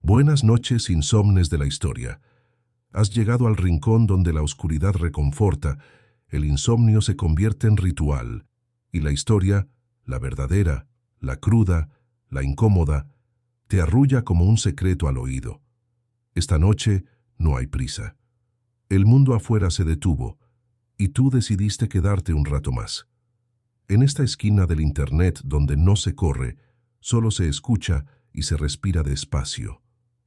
Buenas noches, insomnes de la historia. Has llegado al rincón donde la oscuridad reconforta, el insomnio se convierte en ritual, y la historia, la verdadera, la cruda, la incómoda, te arrulla como un secreto al oído. Esta noche no hay prisa. El mundo afuera se detuvo, y tú decidiste quedarte un rato más. En esta esquina del Internet donde no se corre, solo se escucha y se respira despacio,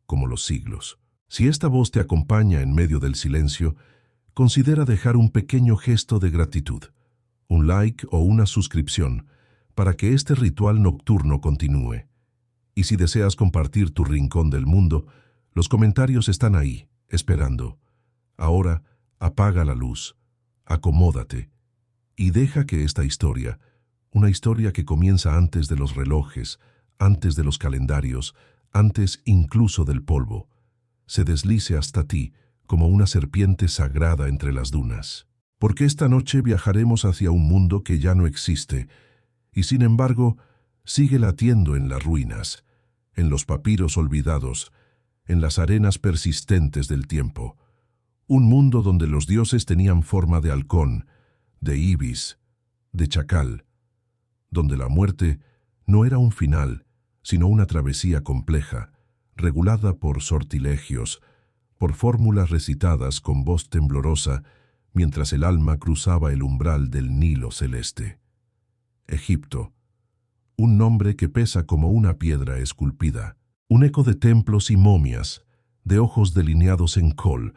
como los siglos. Si esta voz te acompaña en medio del silencio, considera dejar un pequeño gesto de gratitud, un like o una suscripción, para que este ritual nocturno continúe. Y si deseas compartir tu rincón del mundo, los comentarios están ahí, esperando. Ahora, apaga la luz, acomódate, y deja que esta historia, una historia que comienza antes de los relojes, antes de los calendarios, antes incluso del polvo, se deslice hasta ti como una serpiente sagrada entre las dunas. Porque esta noche viajaremos hacia un mundo que ya no existe, y sin embargo sigue latiendo en las ruinas, en los papiros olvidados, en las arenas persistentes del tiempo. Un mundo donde los dioses tenían forma de halcón, de ibis, de chacal, donde la muerte no era un final, sino una travesía compleja, regulada por sortilegios, por fórmulas recitadas con voz temblorosa, mientras el alma cruzaba el umbral del Nilo celeste. Egipto, un nombre que pesa como una piedra esculpida, un eco de templos y momias, de ojos delineados en col,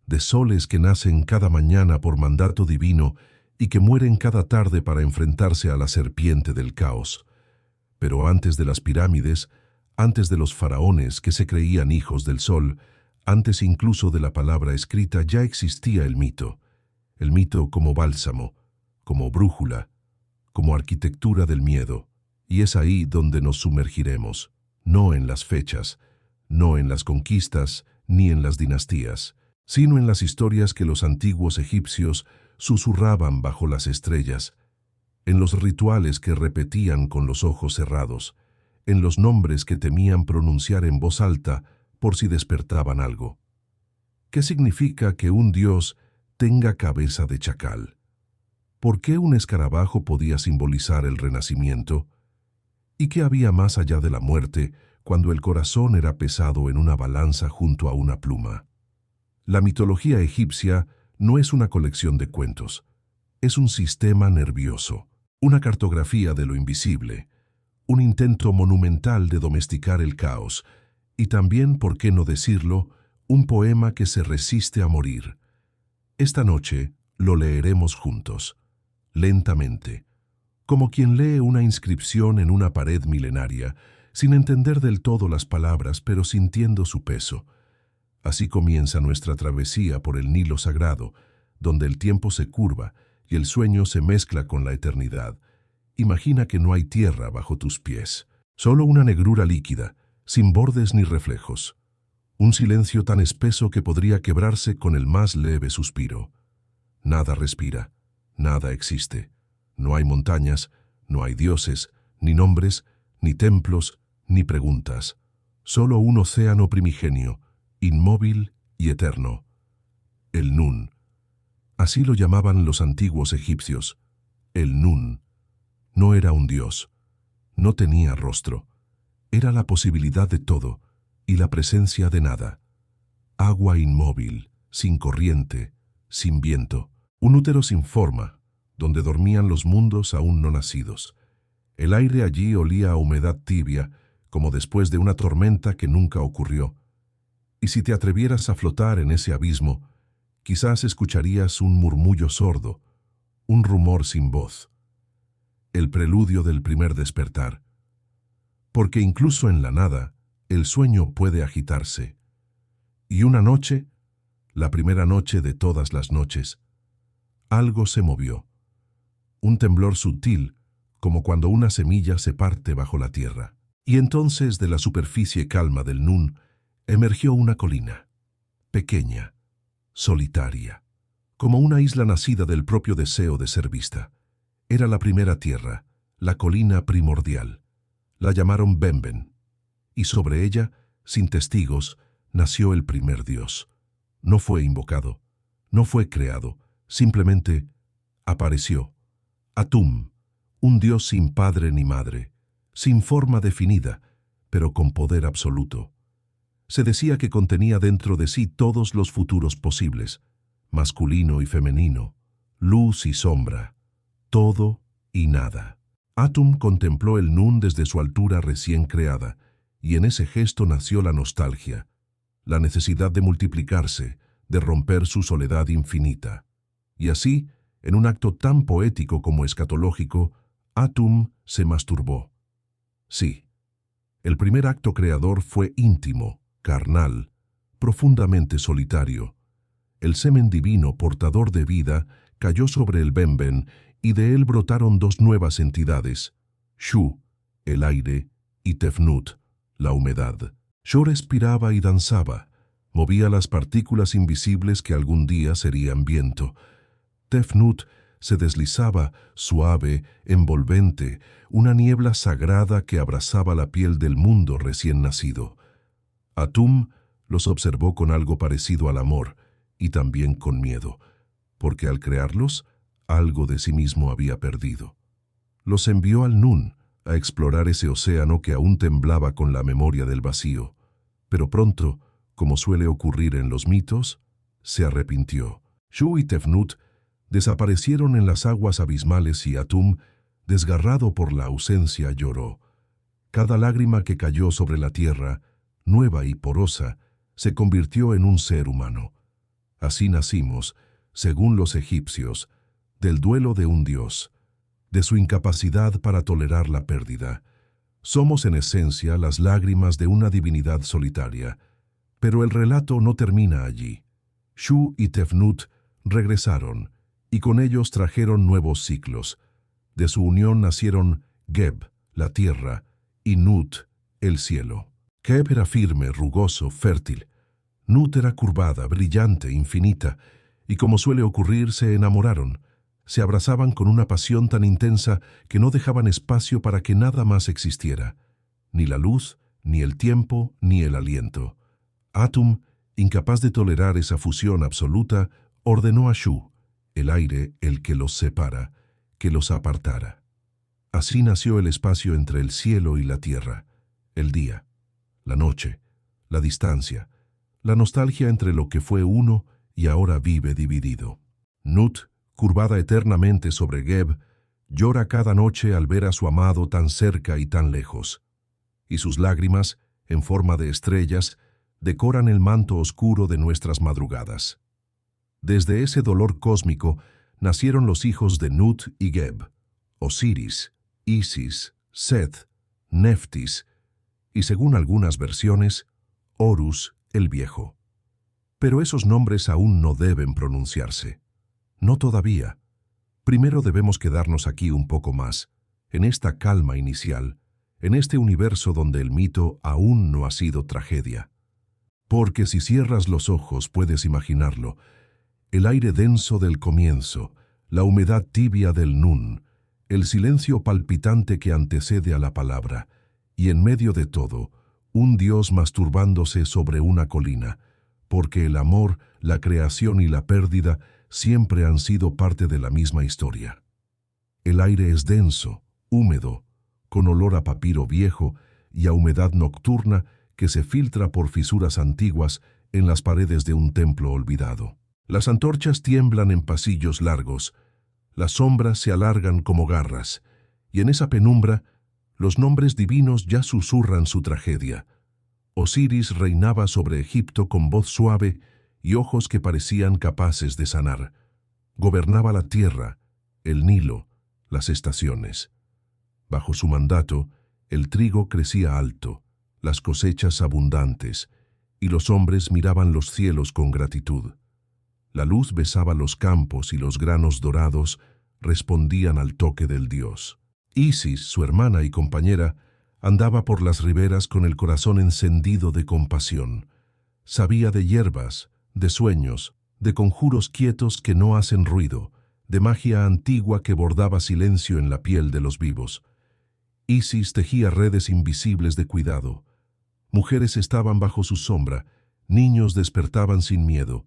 de soles que nacen cada mañana por mandato divino y que mueren cada tarde para enfrentarse a la serpiente del caos. Pero antes de las pirámides, antes de los faraones que se creían hijos del sol, antes incluso de la palabra escrita ya existía el mito como bálsamo, como brújula, como arquitectura del miedo, y es ahí donde nos sumergiremos, no en las fechas, no en las conquistas, ni en las dinastías, sino en las historias que los antiguos egipcios susurraban bajo las estrellas, en los rituales que repetían con los ojos cerrados, en los nombres que temían pronunciar en voz alta por si despertaban algo. ¿Qué significa que un dios tenga cabeza de chacal? ¿Por qué un escarabajo podía simbolizar el renacimiento? ¿Y qué había más allá de la muerte cuando el corazón era pesado en una balanza junto a una pluma? La mitología egipcia no es una colección de cuentos, es un sistema nervioso, una cartografía de lo invisible, un intento monumental de domesticar el caos, y también, por qué no decirlo, un poema que se resiste a morir. Esta noche lo leeremos juntos, lentamente, como quien lee una inscripción en una pared milenaria, sin entender del todo las palabras, pero sintiendo su peso. Así comienza nuestra travesía por el Nilo sagrado, donde el tiempo se curva y el sueño se mezcla con la eternidad. Imagina que no hay tierra bajo tus pies, solo una negrura líquida, sin bordes ni reflejos. Un silencio tan espeso que podría quebrarse con el más leve suspiro. Nada respira, nada existe. No hay montañas, no hay dioses, ni nombres, ni templos, ni preguntas. Solo un océano primigenio, inmóvil y eterno. El Nun. Así lo llamaban los antiguos egipcios. El Nun. No era un dios. No tenía rostro. Era la posibilidad de todo y la presencia de nada. Agua inmóvil, sin corriente, sin viento. Un útero sin forma, donde dormían los mundos aún no nacidos. El aire allí olía a humedad tibia, como después de una tormenta que nunca ocurrió. Y si te atrevieras a flotar en ese abismo, quizás escucharías un murmullo sordo, un rumor sin voz. El preludio del primer despertar. Porque incluso en la nada, el sueño puede agitarse. Y una noche, la primera noche de todas las noches, algo se movió. Un temblor sutil, como cuando una semilla se parte bajo la tierra. Y entonces de la superficie calma del Nun emergió una colina, pequeña, solitaria, como una isla nacida del propio deseo de ser vista. Era la primera tierra, la colina primordial. La llamaron Benben, y sobre ella sin testigos, nació el primer Dios. No fue invocado, no fue creado, simplemente apareció. Atum, un Dios sin padre ni madre, sin forma definida, pero con poder absoluto. Se decía que contenía dentro de sí todos los futuros posibles, masculino y femenino, luz y sombra, todo y nada. Atum contempló el Nun desde su altura recién creada, y en ese gesto nació la nostalgia, la necesidad de multiplicarse, de romper su soledad infinita. Y así, en un acto tan poético como escatológico, Atum se masturbó. Sí, el primer acto creador fue íntimo, carnal, profundamente solitario. El semen divino portador de vida cayó sobre el Benben y de él brotaron dos nuevas entidades, Shu, el aire, y Tefnut, la humedad. Shu respiraba y danzaba, movía las partículas invisibles que algún día serían viento. Tefnut se deslizaba, suave, envolvente, una niebla sagrada que abrazaba la piel del mundo recién nacido. Atum los observó con algo parecido al amor, y también con miedo, porque al crearlos, algo de sí mismo había perdido. Los envió al Nun a explorar ese océano que aún temblaba con la memoria del vacío, pero pronto, como suele ocurrir en los mitos, se arrepintió. Shu y Tefnut desaparecieron en las aguas abismales y Atum, desgarrado por la ausencia, lloró. Cada lágrima que cayó sobre la tierra, nueva y porosa, se convirtió en un ser humano. Así nacimos, según los egipcios, del duelo de un dios, de su incapacidad para tolerar la pérdida. Somos en esencia las lágrimas de una divinidad solitaria, pero el relato no termina allí. Shu y Tefnut regresaron, y con ellos trajeron nuevos ciclos. De su unión nacieron Geb, la tierra, y Nut, el cielo. Geb era firme, rugoso, fértil. Nut era curvada, brillante, infinita, y como suele ocurrir, se enamoraron. Se abrazaban con una pasión tan intensa que no dejaban espacio para que nada más existiera. Ni la luz, ni el tiempo, ni el aliento. Atum, incapaz de tolerar esa fusión absoluta, ordenó a Shu, el aire, el que los separa, que los apartara. Así nació el espacio entre el cielo y la tierra, el día, la noche, la distancia, la nostalgia entre lo que fue uno y ahora vive dividido. Nut, curvada eternamente sobre Geb, llora cada noche al ver a su amado tan cerca y tan lejos, y sus lágrimas, en forma de estrellas, decoran el manto oscuro de nuestras madrugadas. Desde ese dolor cósmico nacieron los hijos de Nut y Geb, Osiris, Isis, Seth, Neftis, y según algunas versiones, Horus el Viejo. Pero esos nombres aún no deben pronunciarse. No todavía. Primero debemos quedarnos aquí un poco más, en esta calma inicial, en este universo donde el mito aún no ha sido tragedia. Porque si cierras los ojos puedes imaginarlo, el aire denso del comienzo, la humedad tibia del Nun, el silencio palpitante que antecede a la palabra, y en medio de todo, un Dios masturbándose sobre una colina, porque el amor, la creación y la pérdida siempre han sido parte de la misma historia. El aire es denso, húmedo, con olor a papiro viejo y a humedad nocturna que se filtra por fisuras antiguas en las paredes de un templo olvidado. Las antorchas tiemblan en pasillos largos, las sombras se alargan como garras, y en esa penumbra los nombres divinos ya susurran su tragedia. Osiris reinaba sobre Egipto con voz suave y ojos que parecían capaces de sanar. Gobernaba la tierra, el Nilo, las estaciones. Bajo su mandato, el trigo crecía alto, las cosechas abundantes, y los hombres miraban los cielos con gratitud. La luz besaba los campos y los granos dorados respondían al toque del dios. Isis, su hermana y compañera, andaba por las riberas con el corazón encendido de compasión. Sabía de hierbas, de sueños, de conjuros quietos que no hacen ruido, de magia antigua que bordaba silencio en la piel de los vivos. Isis tejía redes invisibles de cuidado. Mujeres estaban bajo su sombra, niños despertaban sin miedo.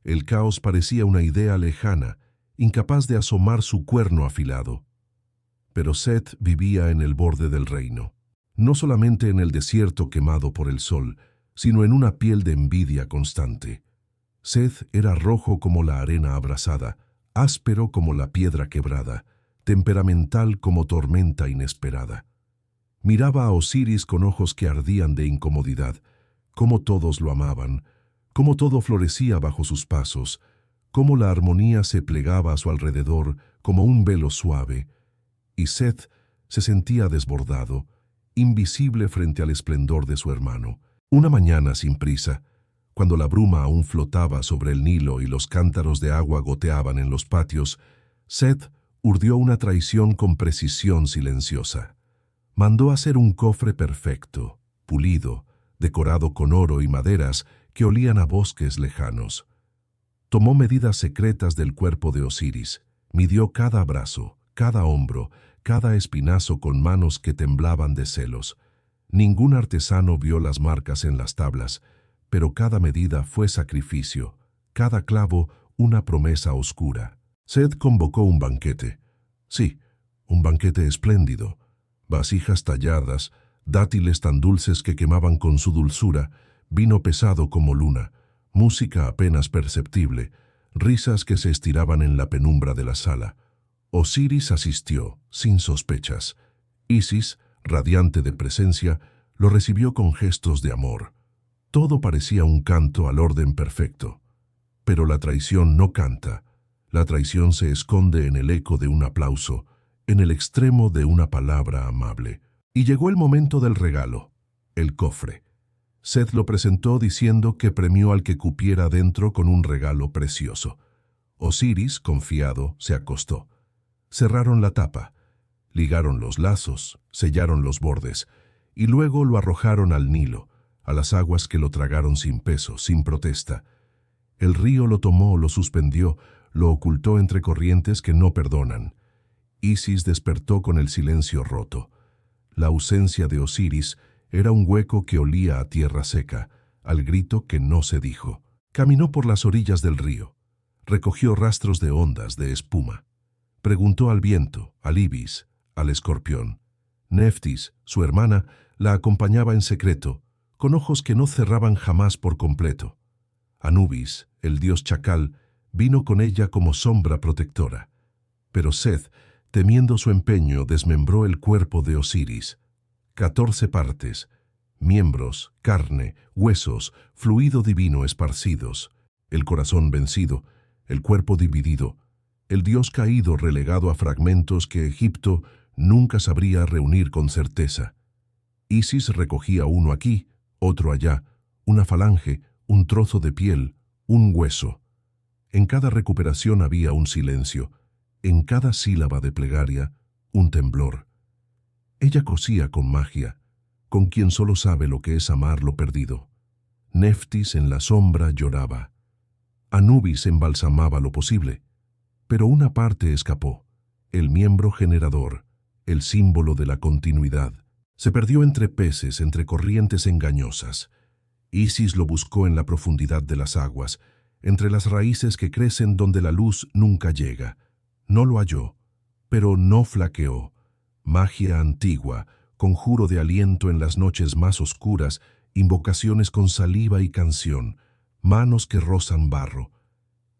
El caos parecía una idea lejana, incapaz de asomar su cuerno afilado. Pero Seth vivía en el borde del reino, no solamente en el desierto quemado por el sol, sino en una piel de envidia constante. Seth era rojo como la arena abrasada, áspero como la piedra quebrada, temperamental como tormenta inesperada. Miraba a Osiris con ojos que ardían de incomodidad, cómo todos lo amaban, cómo todo florecía bajo sus pasos, cómo la armonía se plegaba a su alrededor como un velo suave, y Seth se sentía desbordado, invisible frente al esplendor de su hermano. Una mañana sin prisa, cuando la bruma aún flotaba sobre el Nilo y los cántaros de agua goteaban en los patios, Seth urdió una traición con precisión silenciosa. Mandó hacer un cofre perfecto, pulido, decorado con oro y maderas que olían a bosques lejanos. Tomó medidas secretas del cuerpo de Osiris, midió cada brazo, cada hombro, cada espinazo con manos que temblaban de celos. Ningún artesano vio las marcas en las tablas, pero cada medida fue sacrificio, cada clavo una promesa oscura. Seth convocó un banquete. Sí, un banquete espléndido. Vasijas talladas, dátiles tan dulces que quemaban con su dulzura, vino pesado como luna, música apenas perceptible, risas que se estiraban en la penumbra de la sala. Osiris asistió, sin sospechas. Isis, radiante de presencia, lo recibió con gestos de amor. Todo parecía un canto al orden perfecto. Pero la traición no canta. La traición se esconde en el eco de un aplauso, en el extremo de una palabra amable. Y llegó el momento del regalo, el cofre. Seth lo presentó diciendo que premió al que cupiera dentro con un regalo precioso. Osiris, confiado, se acostó. Cerraron la tapa, ligaron los lazos, sellaron los bordes, y luego lo arrojaron al Nilo, a las aguas que lo tragaron sin peso, sin protesta. El río lo tomó, lo suspendió, lo ocultó entre corrientes que no perdonan. Isis despertó con el silencio roto. La ausencia de Osiris era un hueco que olía a tierra seca, al grito que no se dijo. Caminó por las orillas del río, recogió rastros de ondas, de espuma. Preguntó al viento, al ibis, al escorpión. Neftis, su hermana, la acompañaba en secreto, con ojos que no cerraban jamás por completo. Anubis, el dios chacal, vino con ella como sombra protectora. Pero Seth, temiendo su empeño, desmembró el cuerpo de Osiris. 14 partes, miembros, carne, huesos, fluido divino esparcidos, el corazón vencido, el cuerpo dividido, el dios caído relegado a fragmentos que Egipto nunca sabría reunir con certeza. Isis recogía uno aquí, otro allá, una falange, un trozo de piel, un hueso. En cada recuperación había un silencio, en cada sílaba de plegaria, un temblor. Ella cosía con magia, con quien solo sabe lo que es amar lo perdido. Neftis en la sombra lloraba. Anubis embalsamaba lo posible. Pero una parte escapó, el miembro generador, el símbolo de la continuidad. Se perdió entre peces, entre corrientes engañosas. Isis lo buscó en la profundidad de las aguas, entre las raíces que crecen donde la luz nunca llega. No lo halló, pero no flaqueó. Magia antigua, conjuro de aliento en las noches más oscuras, invocaciones con saliva y canción, manos que rozan barro.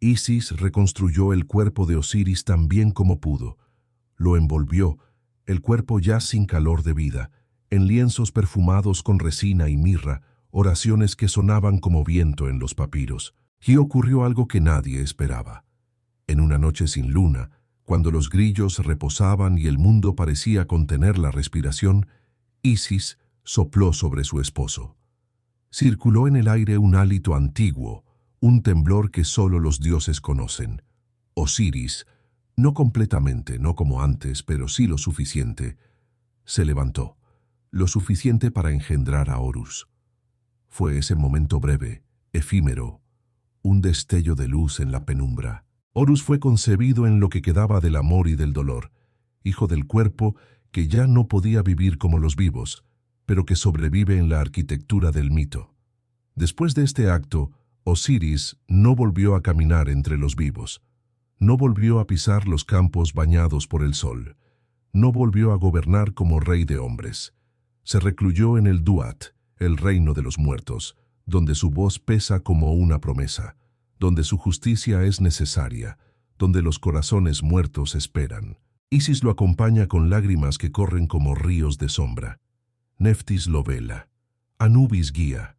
Isis reconstruyó el cuerpo de Osiris tan bien como pudo. Lo envolvió, el cuerpo ya sin calor de vida, en lienzos perfumados con resina y mirra, oraciones que sonaban como viento en los papiros. Y ocurrió algo que nadie esperaba. En una noche sin luna, cuando los grillos reposaban y el mundo parecía contener la respiración, Isis sopló sobre su esposo. Circuló en el aire un hálito antiguo, un temblor que solo los dioses conocen. Osiris, no completamente, no como antes, pero sí lo suficiente, se levantó, lo suficiente para engendrar a Horus. Fue ese momento breve, efímero, un destello de luz en la penumbra. Horus fue concebido en lo que quedaba del amor y del dolor, hijo del cuerpo que ya no podía vivir como los vivos, pero que sobrevive en la arquitectura del mito. Después de este acto, Osiris no volvió a caminar entre los vivos, no volvió a pisar los campos bañados por el sol, no volvió a gobernar como rey de hombres. Se recluyó en el Duat, el reino de los muertos, donde su voz pesa como una promesa, donde su justicia es necesaria, donde los corazones muertos esperan. Isis lo acompaña con lágrimas que corren como ríos de sombra. Neftis lo vela. Anubis guía.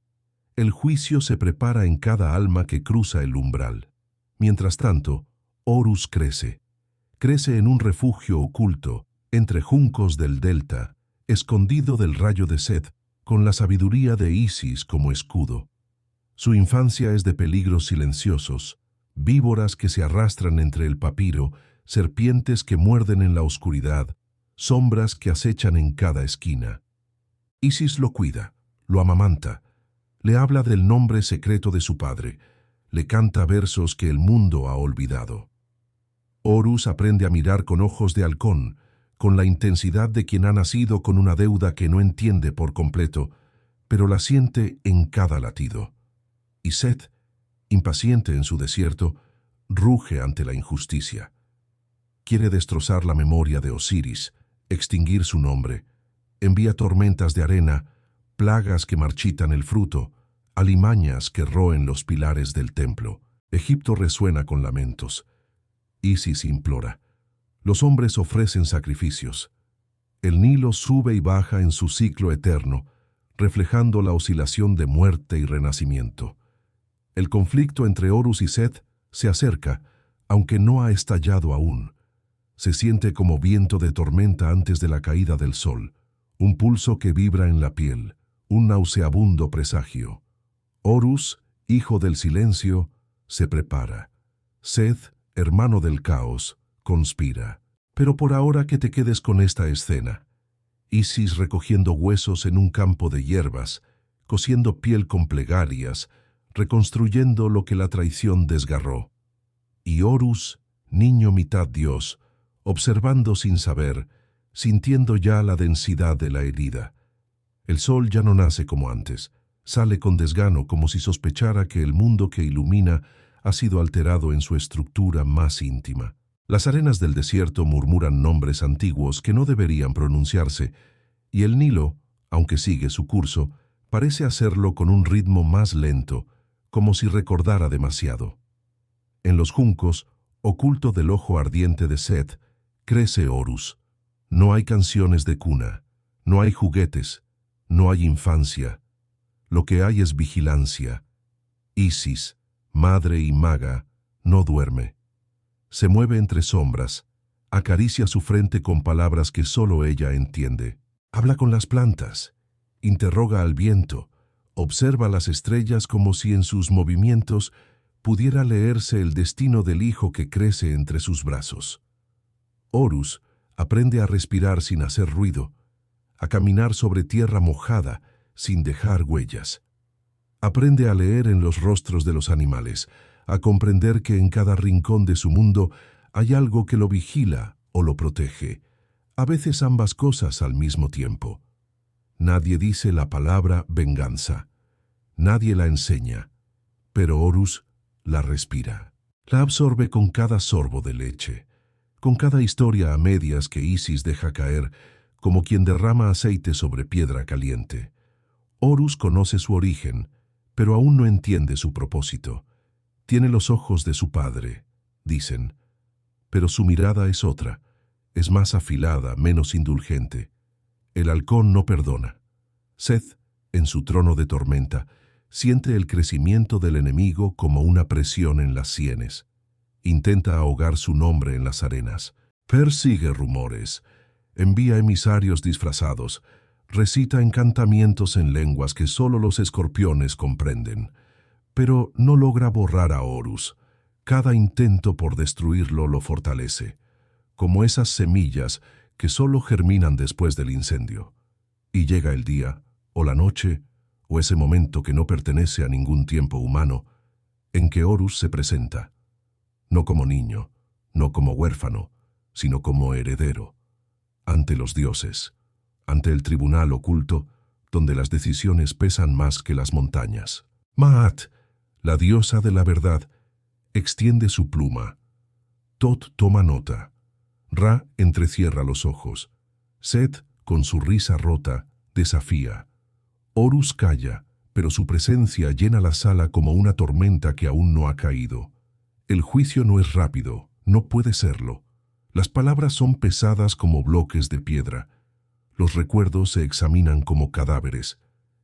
El juicio se prepara en cada alma que cruza el umbral. Mientras tanto, Horus crece. Crece en un refugio oculto, entre juncos del delta, escondido del rayo de Set, con la sabiduría de Isis como escudo. Su infancia es de peligros silenciosos, víboras que se arrastran entre el papiro, serpientes que muerden en la oscuridad, sombras que acechan en cada esquina. Isis lo cuida, lo amamanta, le habla del nombre secreto de su padre, le canta versos que el mundo ha olvidado. Horus aprende a mirar con ojos de halcón, con la intensidad de quien ha nacido con una deuda que no entiende por completo, pero la siente en cada latido. Y Set, impaciente en su desierto, ruge ante la injusticia. Quiere destrozar la memoria de Osiris, extinguir su nombre. Envía tormentas de arena, plagas que marchitan el fruto, alimañas que roen los pilares del templo. Egipto resuena con lamentos. Isis implora. Los hombres ofrecen sacrificios. El Nilo sube y baja en su ciclo eterno, reflejando la oscilación de muerte y renacimiento. El conflicto entre Horus y Set se acerca, aunque no ha estallado aún. Se siente como viento de tormenta antes de la caída del sol, un pulso que vibra en la piel, un nauseabundo presagio. Horus, hijo del silencio, se prepara. Set, hermano del caos, conspira. Pero por ahora que te quedes con esta escena. Isis recogiendo huesos en un campo de hierbas, cosiendo piel con plegarias, reconstruyendo lo que la traición desgarró. Y Horus, niño mitad dios, observando sin saber, sintiendo ya la densidad de la herida. El sol ya no nace como antes, sale con desgano como si sospechara que el mundo que ilumina ha sido alterado en su estructura más íntima. Las arenas del desierto murmuran nombres antiguos que no deberían pronunciarse, y el Nilo, aunque sigue su curso, parece hacerlo con un ritmo más lento, como si recordara demasiado. En los juncos, oculto del ojo ardiente de Set, crece Horus. No hay canciones de cuna, no hay juguetes, no hay infancia. Lo que hay es vigilancia. Isis, madre y maga, no duerme. Se mueve entre sombras, acaricia su frente con palabras que solo ella entiende. Habla con las plantas, interroga al viento, observa las estrellas como si en sus movimientos pudiera leerse el destino del hijo que crece entre sus brazos. Horus aprende a respirar sin hacer ruido, a caminar sobre tierra mojada sin dejar huellas. Aprende a leer en los rostros de los animales, a comprender que en cada rincón de su mundo hay algo que lo vigila o lo protege, a veces ambas cosas al mismo tiempo. Nadie dice la palabra venganza, nadie la enseña, pero Horus la respira. La absorbe con cada sorbo de leche, con cada historia a medias que Isis deja caer, como quien derrama aceite sobre piedra caliente. Horus conoce su origen, pero aún no entiende su propósito. Tiene los ojos de su padre, dicen, pero su mirada es otra, es más afilada, menos indulgente. El halcón no perdona. Set, en su trono de tormenta, siente el crecimiento del enemigo como una presión en las sienes. Intenta ahogar su nombre en las arenas. Persigue rumores, envía emisarios disfrazados, recita encantamientos en lenguas que solo los escorpiones comprenden. Pero no logra borrar a Horus. Cada intento por destruirlo lo fortalece, como esas semillas que solo germinan después del incendio. Y llega el día, o la noche, o ese momento que no pertenece a ningún tiempo humano, en que Horus se presenta, no como niño, no como huérfano, sino como heredero, ante los dioses, ante el tribunal oculto, donde las decisiones pesan más que las montañas. Maat, la diosa de la verdad, extiende su pluma. Tot toma nota. Ra entrecierra los ojos. Set, con su risa rota, desafía. Horus calla, pero su presencia llena la sala como una tormenta que aún no ha caído. El juicio no es rápido, no puede serlo. Las palabras son pesadas como bloques de piedra. Los recuerdos se examinan como cadáveres.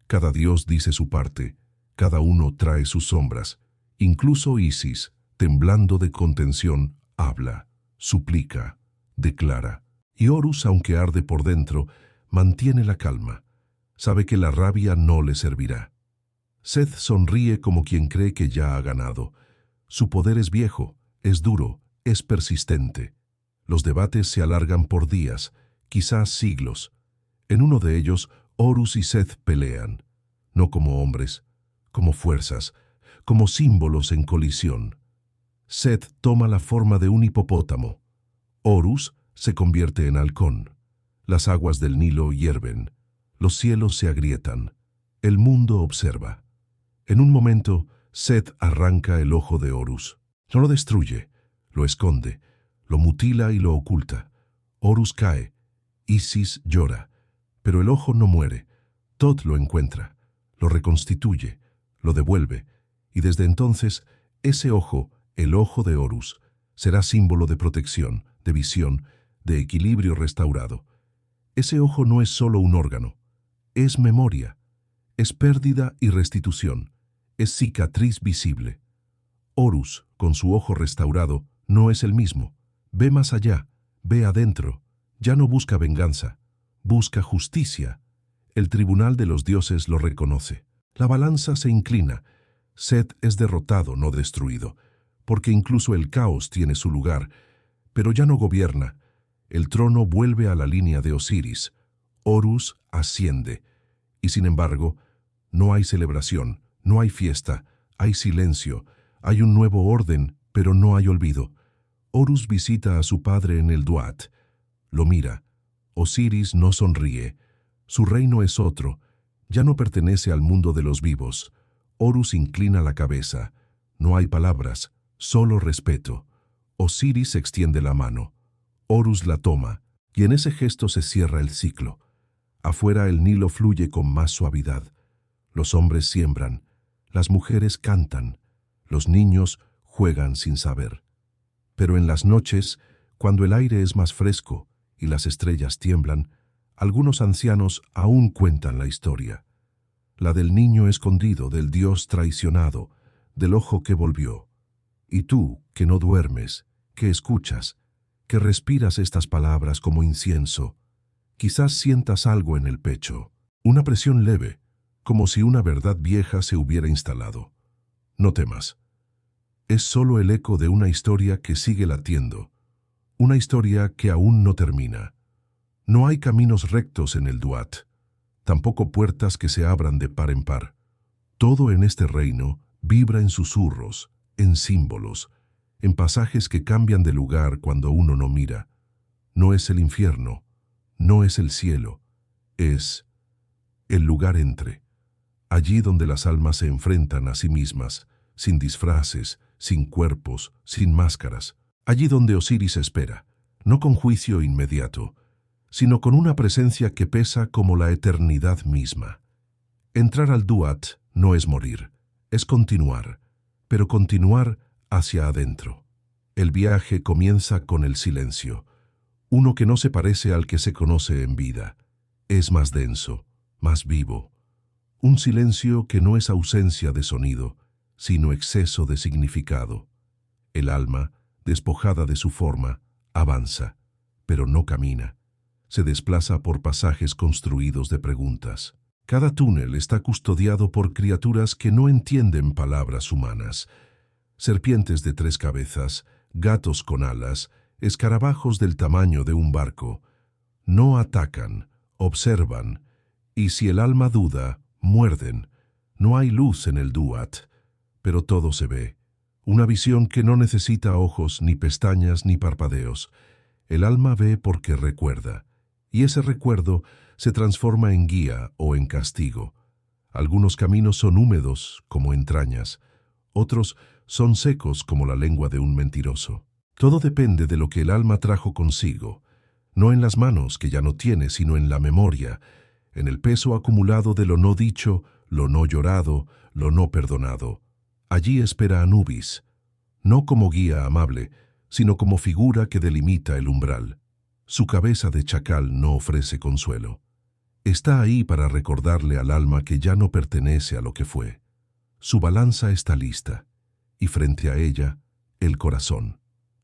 Cada dios dice su parte, cada uno trae sus sombras. Incluso Isis, temblando de contención, habla, suplica, declara. Y Horus, aunque arde por dentro, mantiene la calma. Sabe que la rabia no le servirá. Seth sonríe como quien cree que ya ha ganado. Su poder es viejo, es duro, es persistente. Los debates se alargan por días, quizás siglos. En uno de ellos, Horus y Seth pelean, no como hombres, como fuerzas, como símbolos en colisión. Seth toma la forma de un hipopótamo. Horus se convierte en halcón. Las aguas del Nilo hierven. Los cielos se agrietan. El mundo observa. En un momento, Seth arranca el ojo de Horus. No lo destruye, lo esconde, lo mutila y lo oculta. Horus cae. Isis llora. Pero el ojo no muere. Tot lo encuentra, lo reconstituye, lo devuelve, y desde entonces, ese ojo, el ojo de Horus, será símbolo de protección, de visión, de equilibrio restaurado. Ese ojo no es solo un órgano, es memoria, es pérdida y restitución, es cicatriz visible. Horus, con su ojo restaurado, no es el mismo. Ve más allá, ve adentro. Ya no busca venganza, busca justicia. El tribunal de los dioses lo reconoce. La balanza se inclina. Seth es derrotado, no destruido, porque incluso el caos tiene su lugar, pero ya no gobierna. El trono vuelve a la línea de Osiris. Horus asciende. Y sin embargo, no hay celebración, no hay fiesta, hay silencio, hay un nuevo orden, pero no hay olvido. Horus visita a su padre en el Duat. Lo mira. Osiris no sonríe. Su reino es otro. Ya no pertenece al mundo de los vivos. Horus inclina la cabeza. No hay palabras, solo respeto. Osiris extiende la mano. Horus la toma, y en ese gesto se cierra el ciclo. Afuera el Nilo fluye con más suavidad. Los hombres siembran, las mujeres cantan, los niños juegan sin saber. Pero en las noches, cuando el aire es más fresco y las estrellas tiemblan, algunos ancianos aún cuentan la historia. La del niño escondido, del dios traicionado, del ojo que volvió. Y tú, que no duermes, que escuchas, que respiras estas palabras como incienso, quizás sientas algo en el pecho, una presión leve, como si una verdad vieja se hubiera instalado. No temas. Es solo el eco de una historia que sigue latiendo, una historia que aún no termina. No hay caminos rectos en el Duat, tampoco puertas que se abran de par en par. Todo en este reino vibra en susurros, en símbolos, en pasajes que cambian de lugar cuando uno no mira. No es el infierno, no es el cielo, es el lugar entre. Allí donde las almas se enfrentan a sí mismas, sin disfraces, sin cuerpos, sin máscaras. Allí donde Osiris espera, no con juicio inmediato, sino con una presencia que pesa como la eternidad misma. Entrar al Duat no es morir, es continuar, pero continuar hacia adentro. El viaje comienza con el silencio, uno que no se parece al que se conoce en vida. Es más denso, más vivo. Un silencio que no es ausencia de sonido, sino exceso de significado. El alma, despojada de su forma, avanza, pero no camina. Se desplaza por pasajes construidos de preguntas. Cada túnel está custodiado por criaturas que no entienden palabras humanas. Serpientes de 3 cabezas, gatos con alas, escarabajos del tamaño de un barco. No atacan, observan, y si el alma duda, muerden. No hay luz en el Duat, pero todo se ve. Una visión que no necesita ojos, ni pestañas, ni parpadeos. El alma ve porque recuerda, y ese recuerdo se transforma en guía o en castigo. Algunos caminos son húmedos, como entrañas. Otros son secos, como la lengua de un mentiroso. Todo depende de lo que el alma trajo consigo, no en las manos, que ya no tiene, sino en la memoria, en el peso acumulado de lo no dicho, lo no llorado, lo no perdonado. Allí espera Anubis, no como guía amable, sino como figura que delimita el umbral. Su cabeza de chacal no ofrece consuelo. Está ahí para recordarle al alma que ya no pertenece a lo que fue. Su balanza está lista, y frente a ella, el corazón.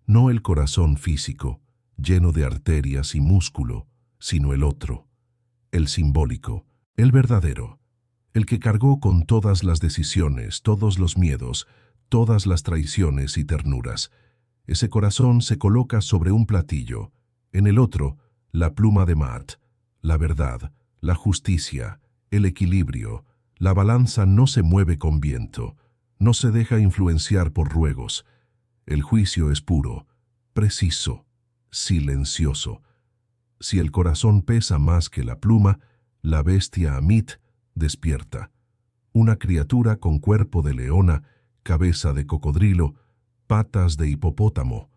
No el corazón físico, lleno de arterias y músculo, sino el otro, el simbólico, el verdadero, el que cargó con todas las decisiones, todos los miedos, todas las traiciones y ternuras. Ese corazón se coloca sobre un platillo, en el otro, la pluma de Maat, la verdad, la justicia, el equilibrio. La balanza no se mueve con viento, no se deja influenciar por ruegos. El juicio es puro, preciso, silencioso. Si el corazón pesa más que la pluma, la bestia Amit despierta. Una criatura con cuerpo de leona, cabeza de cocodrilo, patas de hipopótamo.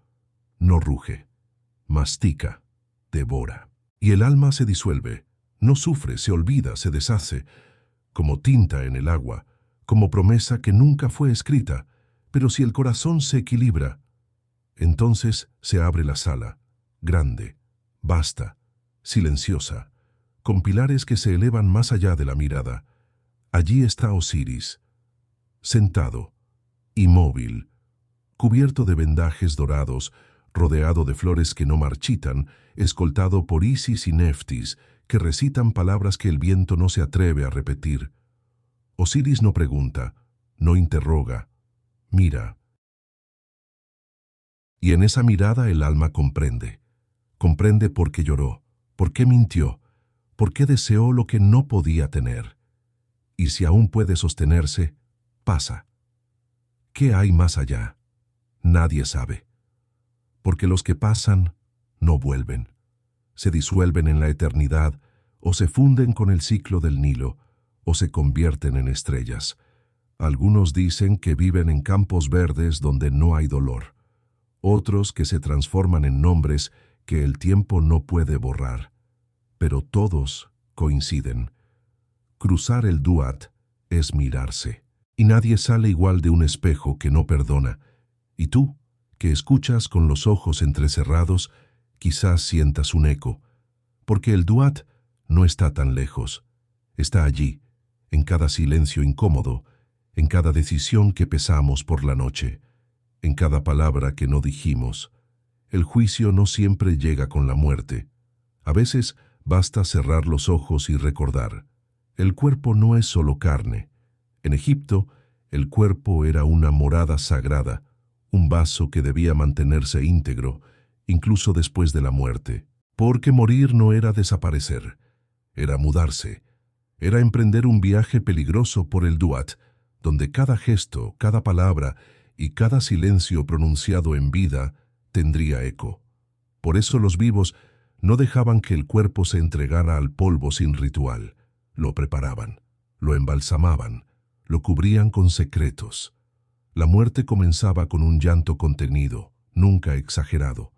No ruge, mastica, devora. Y el alma se disuelve, no sufre, se olvida, se deshace, como tinta en el agua, como promesa que nunca fue escrita. Pero si el corazón se equilibra, entonces se abre la sala, grande, vasta, silenciosa, con pilares que se elevan más allá de la mirada. Allí está Osiris, sentado, inmóvil, cubierto de vendajes dorados, rodeado de flores que no marchitan, escoltado por Isis y Neftis, que recitan palabras que el viento no se atreve a repetir. Osiris no pregunta, no interroga, mira. Y en esa mirada el alma comprende. Comprende por qué lloró, por qué mintió, por qué deseó lo que no podía tener. Y si aún puede sostenerse, pasa. ¿Qué hay más allá? Nadie sabe. Porque los que pasan no vuelven. Se disuelven en la eternidad, o se funden con el ciclo del Nilo, o se convierten en estrellas. Algunos dicen que viven en campos verdes donde no hay dolor. Otros que se transforman en nombres que el tiempo no puede borrar. Pero todos coinciden. Cruzar el Duat es mirarse. Y nadie sale igual de un espejo que no perdona. Y tú, que escuchas con los ojos entrecerrados, quizás sientas un eco. Porque el Duat no está tan lejos. Está allí, en cada silencio incómodo, en cada decisión que pesamos por la noche, en cada palabra que no dijimos. El juicio no siempre llega con la muerte. A veces basta cerrar los ojos y recordar. El cuerpo no es solo carne. En Egipto, el cuerpo era una morada sagrada, un vaso que debía mantenerse íntegro, incluso después de la muerte. Porque morir no era desaparecer, era mudarse. Era emprender un viaje peligroso por el Duat, donde cada gesto, cada palabra y cada silencio pronunciado en vida tendría eco. Por eso los vivos no dejaban que el cuerpo se entregara al polvo sin ritual. Lo preparaban, lo embalsamaban, lo cubrían con secretos. La muerte comenzaba con un llanto contenido, nunca exagerado.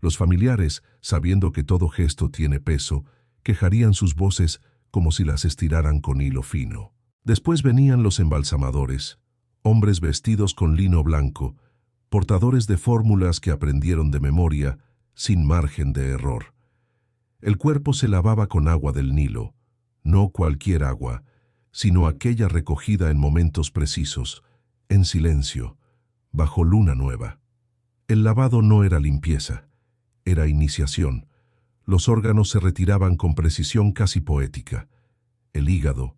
Los familiares, sabiendo que todo gesto tiene peso, quejarían sus voces como si las estiraran con hilo fino. Después venían los embalsamadores, hombres vestidos con lino blanco, portadores de fórmulas que aprendieron de memoria, sin margen de error. El cuerpo se lavaba con agua del Nilo, no cualquier agua, sino aquella recogida en momentos precisos, en silencio, bajo luna nueva. El lavado no era limpieza, era iniciación. Los órganos se retiraban con precisión casi poética. El hígado,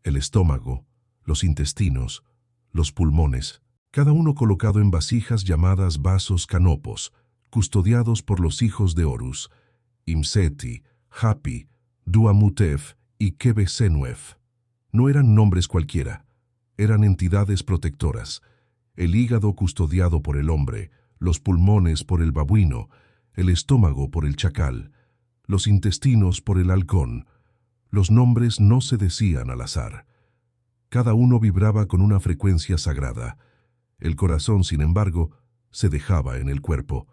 el estómago, los intestinos, los pulmones, cada uno colocado en vasijas llamadas vasos canopos, custodiados por los hijos de Horus, Imseti, Hapi, Duamutef y Quebesenuef. No eran nombres cualquiera, eran entidades protectoras. El hígado custodiado por el hombre, los pulmones por el babuino, el estómago por el chacal, los intestinos por el halcón, Los nombres no se decían al azar. Cada uno vibraba con una frecuencia sagrada. El corazón, sin embargo, se dejaba en el cuerpo.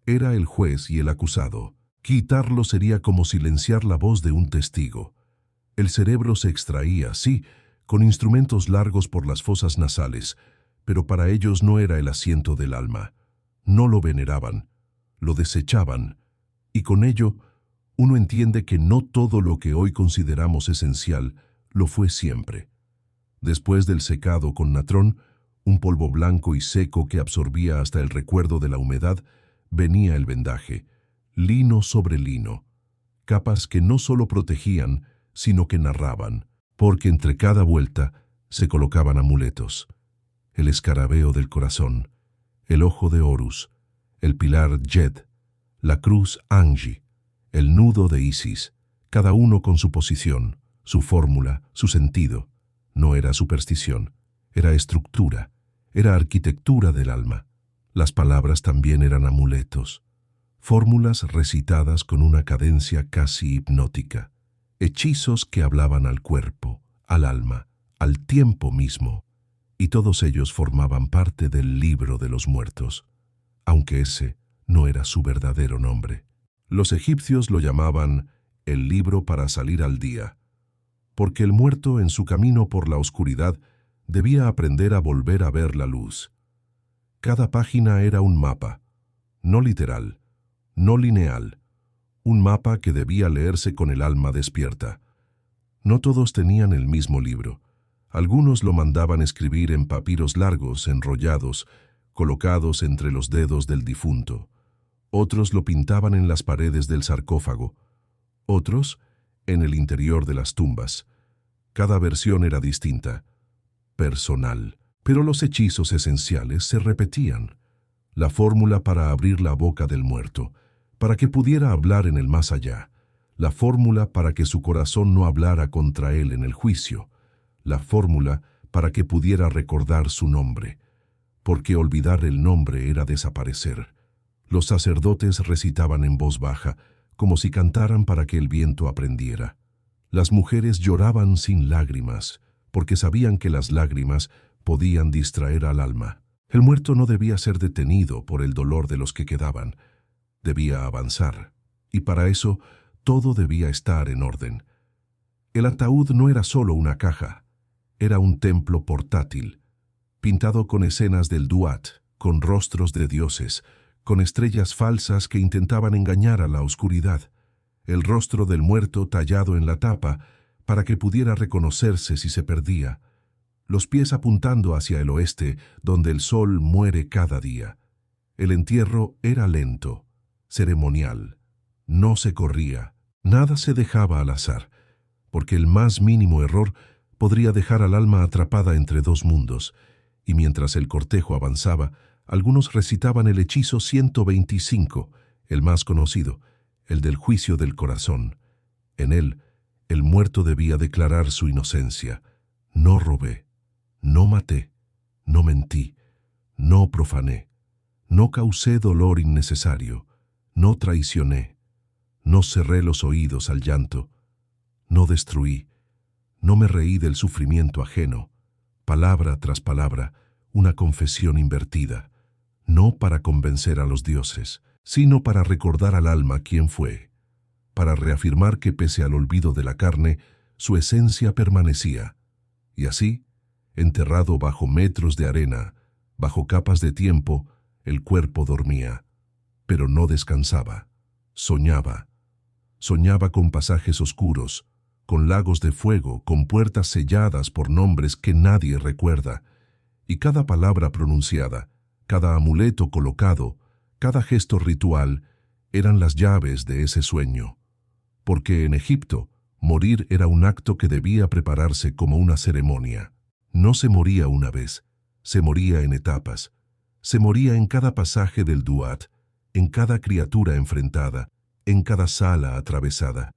Era el juez y el acusado. Quitarlo sería como silenciar la voz de un testigo. El cerebro se extraía, sí, con instrumentos largos por las fosas nasales, pero para ellos no era el asiento del alma. No lo veneraban, lo desechaban, y con ello uno entiende que no todo lo que hoy consideramos esencial lo fue siempre. Después del secado con natrón, un polvo blanco y seco que absorbía hasta el recuerdo de la humedad, venía el vendaje, lino sobre lino, capas que no solo protegían, sino que narraban, porque entre cada vuelta se colocaban amuletos. El escarabeo del corazón, el ojo de Horus, el pilar Yed, la cruz Angi, el nudo de Isis, cada uno con su posición, su fórmula, su sentido. No era superstición, era estructura, era arquitectura del alma. Las palabras también eran amuletos, fórmulas recitadas con una cadencia casi hipnótica, hechizos que hablaban al cuerpo, al alma, al tiempo mismo, y todos ellos formaban parte del libro de los muertos, aunque ese no era su verdadero nombre. Los egipcios lo llamaban el libro para salir al día, porque el muerto en su camino por la oscuridad debía aprender a volver a ver la luz. Cada página era un mapa, no literal, no lineal, un mapa que debía leerse con el alma despierta. No todos tenían el mismo libro. Algunos lo mandaban escribir en papiros largos, enrollados, colocados entre los dedos del difunto. Otros lo pintaban en las paredes del sarcófago. Otros, en el interior de las tumbas. Cada versión era distinta, personal, pero los hechizos esenciales se repetían. La fórmula para abrir la boca del muerto, para que pudiera hablar en el más allá. La fórmula para que su corazón no hablara contra él en el juicio. La fórmula para que pudiera recordar su nombre, porque olvidar el nombre era desaparecer. Los sacerdotes recitaban en voz baja, como si cantaran para que el viento aprendiera. Las mujeres lloraban sin lágrimas, porque sabían que las lágrimas podían distraer al alma. El muerto no debía ser detenido por el dolor de los que quedaban. Debía avanzar, y para eso todo debía estar en orden. El ataúd no era solo una caja, era un templo portátil, pintado con escenas del Duat, con rostros de dioses, con estrellas falsas que intentaban engañar a la oscuridad, el rostro del muerto tallado en la tapa para que pudiera reconocerse si se perdía, los pies apuntando hacia el oeste, donde el sol muere cada día. El entierro era lento, ceremonial, no se corría, nada se dejaba al azar, porque el más mínimo error podría dejar al alma atrapada entre dos mundos, y mientras el cortejo avanzaba, algunos recitaban el hechizo 125, el más conocido, el del juicio del corazón. En él, el muerto debía declarar su inocencia. No robé, no maté, no mentí, no profané, no causé dolor innecesario, no traicioné, no cerré los oídos al llanto, no destruí, no me reí del sufrimiento ajeno, palabra tras palabra, una confesión invertida, no para convencer a los dioses, sino para recordar al alma quién fue, para reafirmar que pese al olvido de la carne, su esencia permanecía, y así, enterrado bajo metros de arena, bajo capas de tiempo, el cuerpo dormía, pero no descansaba, soñaba. Soñaba con pasajes oscuros, con lagos de fuego, con puertas selladas por nombres que nadie recuerda, y cada palabra pronunciada, cada amuleto colocado, cada gesto ritual, eran las llaves de ese sueño. Porque en Egipto, morir era un acto que debía prepararse como una ceremonia. No se moría una vez, se moría en etapas. Se moría en cada pasaje del Duat, en cada criatura enfrentada, en cada sala atravesada.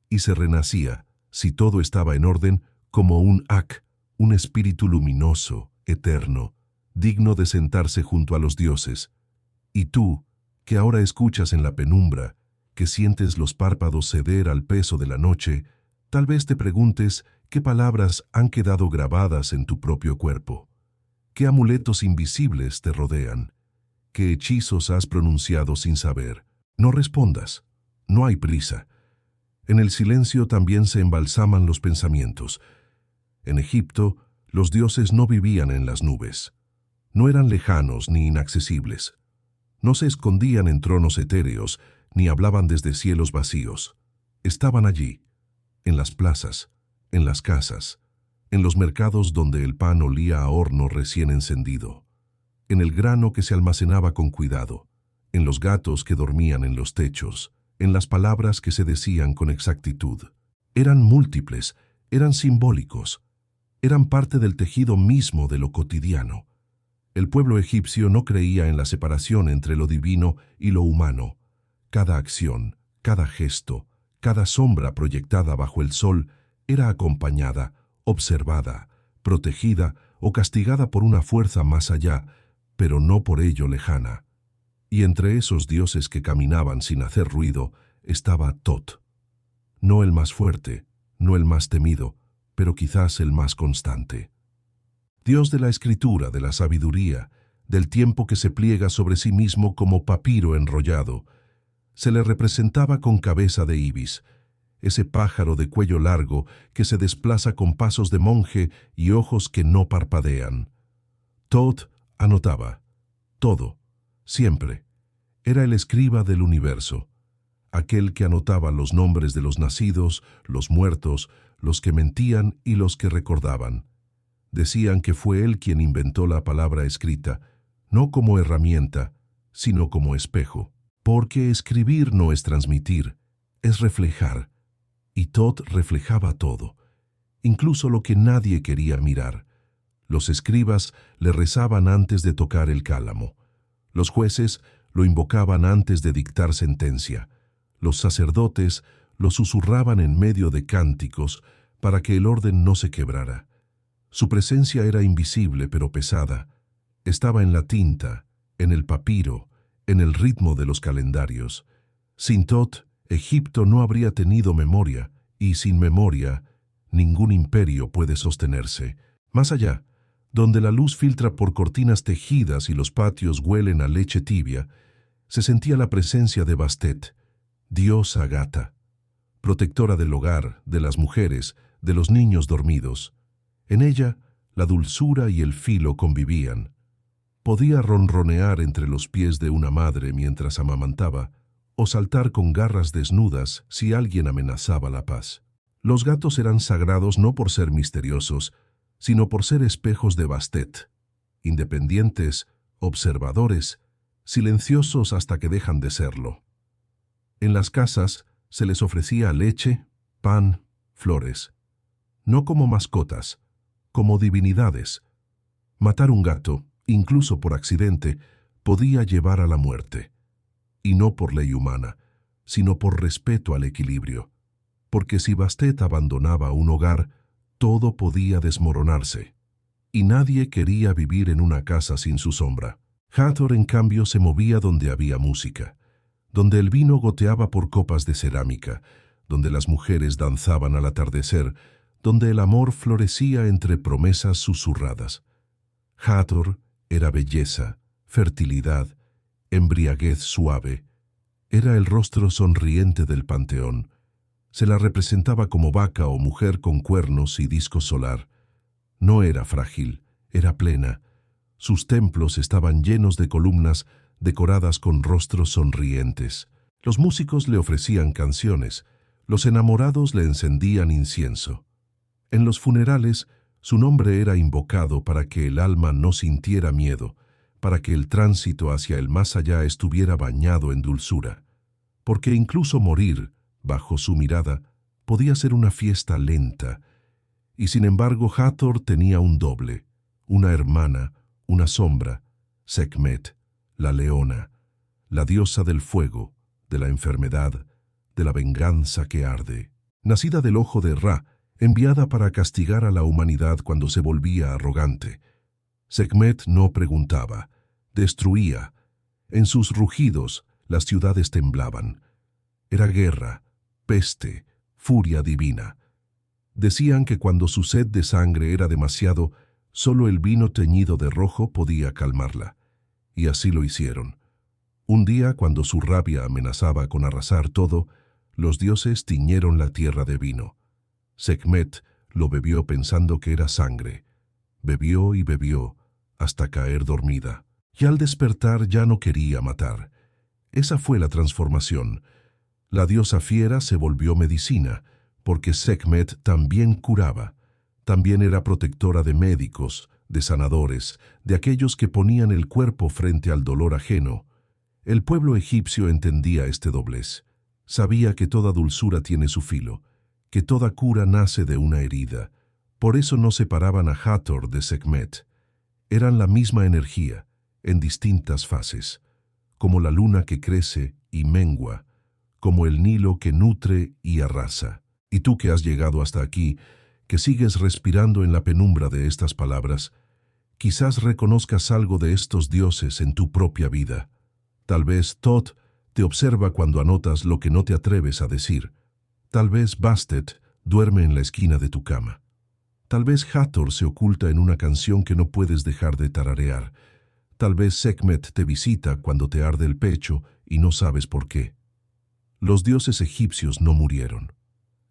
Y se renacía, si todo estaba en orden, como un Ak, un espíritu luminoso, eterno, digno de sentarse junto a los dioses. Y tú, que ahora escuchas en la penumbra, que sientes los párpados ceder al peso de la noche, Tal vez te preguntes qué palabras han quedado grabadas en tu propio cuerpo, qué amuletos invisibles te rodean, qué hechizos has pronunciado sin saber. No respondas, no hay prisa. En el silencio también se embalsaman los pensamientos. En Egipto, los dioses no vivían en las nubes. No eran lejanos ni inaccesibles. No se escondían en tronos etéreos, ni hablaban desde cielos vacíos. Estaban allí, en las plazas, en las casas, en los mercados donde el pan olía a horno recién encendido, en el grano que se almacenaba con cuidado, en los gatos que dormían en los techos, en las palabras que se decían con exactitud. Eran múltiples, eran simbólicos, eran parte del tejido mismo de lo cotidiano. El pueblo egipcio no creía en la separación entre lo divino y lo humano. Cada acción, cada gesto, cada sombra proyectada bajo el sol era acompañada, observada, protegida o castigada por una fuerza más allá, pero no por ello lejana. Y entre esos dioses que caminaban sin hacer ruido estaba Tot. No el más fuerte, no el más temido, pero quizás el más constante. Dios de la escritura, de la sabiduría, del tiempo que se pliega sobre sí mismo como papiro enrollado, se le representaba con cabeza de ibis, ese pájaro de cuello largo que se desplaza con pasos de monje y ojos que no parpadean. Tot anotaba, todo, siempre. Era el escriba del universo, aquel que anotaba los nombres de los nacidos, los muertos, los que mentían y los que recordaban. Decían que fue él quien inventó la palabra escrita, no como herramienta, sino como espejo. Porque escribir no es transmitir, es reflejar. Y Tot reflejaba todo, incluso lo que nadie quería mirar. Los escribas le rezaban antes de tocar el cálamo. Los jueces lo invocaban antes de dictar sentencia. Los sacerdotes lo susurraban en medio de cánticos para que el orden no se quebrara. Su presencia era invisible pero pesada. Estaba en la tinta, en el papiro, en el ritmo de los calendarios. Sin Tot, Egipto no habría tenido memoria, y sin memoria, ningún imperio puede sostenerse. Más allá, donde la luz filtra por cortinas tejidas y los patios huelen a leche tibia, se sentía la presencia de Bastet, diosa gata, protectora del hogar, de las mujeres, de los niños dormidos. En ella, la dulzura y el filo convivían. Podía ronronear entre los pies de una madre mientras amamantaba, o saltar con garras desnudas si alguien amenazaba la paz. Los gatos eran sagrados no por ser misteriosos, sino por ser espejos de Bastet, independientes, observadores, silenciosos hasta que dejan de serlo. En las casas se les ofrecía leche, pan, flores, no como mascotas, como divinidades. Matar un gato, incluso por accidente, podía llevar a la muerte. Y no por ley humana, sino por respeto al equilibrio. Porque si Bastet abandonaba un hogar, todo podía desmoronarse. Y nadie quería vivir en una casa sin su sombra. Hathor, en cambio, se movía donde había música, donde el vino goteaba por copas de cerámica, donde las mujeres danzaban al atardecer, donde el amor florecía entre promesas susurradas. Hathor era belleza, fertilidad, embriaguez suave. Era el rostro sonriente del panteón. Se la representaba como vaca o mujer con cuernos y disco solar. No era frágil, era plena. Sus templos estaban llenos de columnas decoradas con rostros sonrientes. Los músicos le ofrecían canciones, los enamorados le encendían incienso. En los funerales, su nombre era invocado para que el alma no sintiera miedo, para que el tránsito hacia el más allá estuviera bañado en dulzura. Porque incluso morir, bajo su mirada, podía ser una fiesta lenta. Y sin embargo Hathor tenía un doble, una hermana, una sombra, Sekhmet, la leona, la diosa del fuego, de la enfermedad, de la venganza que arde. Nacida del ojo de Ra, enviada para castigar a la humanidad cuando se volvía arrogante. Sekhmet no preguntaba, destruía. En sus rugidos las ciudades temblaban. Era guerra, peste, furia divina. Decían que cuando su sed de sangre era demasiado, solo el vino teñido de rojo podía calmarla. Y así lo hicieron. Un día, cuando su rabia amenazaba con arrasar todo, los dioses tiñeron la tierra de vino. Sekhmet lo bebió pensando que era sangre. Bebió y bebió, hasta caer dormida. Y al despertar ya no quería matar. Esa fue la transformación. La diosa fiera se volvió medicina, porque Sekhmet también curaba. También era protectora de médicos, de sanadores, de aquellos que ponían el cuerpo frente al dolor ajeno. El pueblo egipcio entendía este doblez. Sabía que toda dulzura tiene su filo, que toda cura nace de una herida. Por eso no separaban a Hathor de Sekhmet. Eran la misma energía, en distintas fases, como la luna que crece y mengua, como el Nilo que nutre y arrasa. Y tú que has llegado hasta aquí, que sigues respirando en la penumbra de estas palabras, quizás reconozcas algo de estos dioses en tu propia vida. Tal vez Thoth te observa cuando anotas lo que no te atreves a decir. Tal vez Bastet duerme en la esquina de tu cama. Tal vez Hathor se oculta en una canción que no puedes dejar de tararear. Tal vez Sekhmet te visita cuando te arde el pecho y no sabes por qué. Los dioses egipcios no murieron.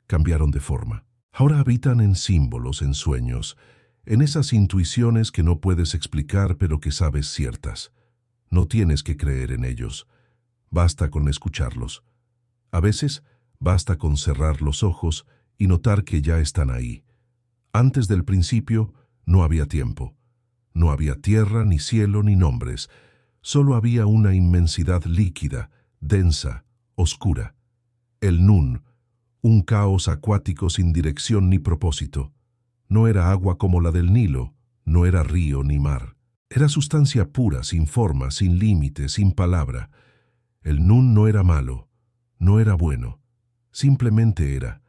Cambiaron de forma. Ahora habitan en símbolos, en sueños, en esas intuiciones que no puedes explicar pero que sabes ciertas. No tienes que creer en ellos. Basta con escucharlos. A veces, basta con cerrar los ojos y notar que ya están ahí. Antes del principio, no había tiempo. No había tierra, ni cielo, ni nombres. Solo había una inmensidad líquida, densa, oscura. El Nun, un caos acuático sin dirección ni propósito. No era agua como la del Nilo, no era río ni mar. Era sustancia pura, sin forma, sin límite, sin palabra. El Nun no era malo, no era bueno. Simplemente era,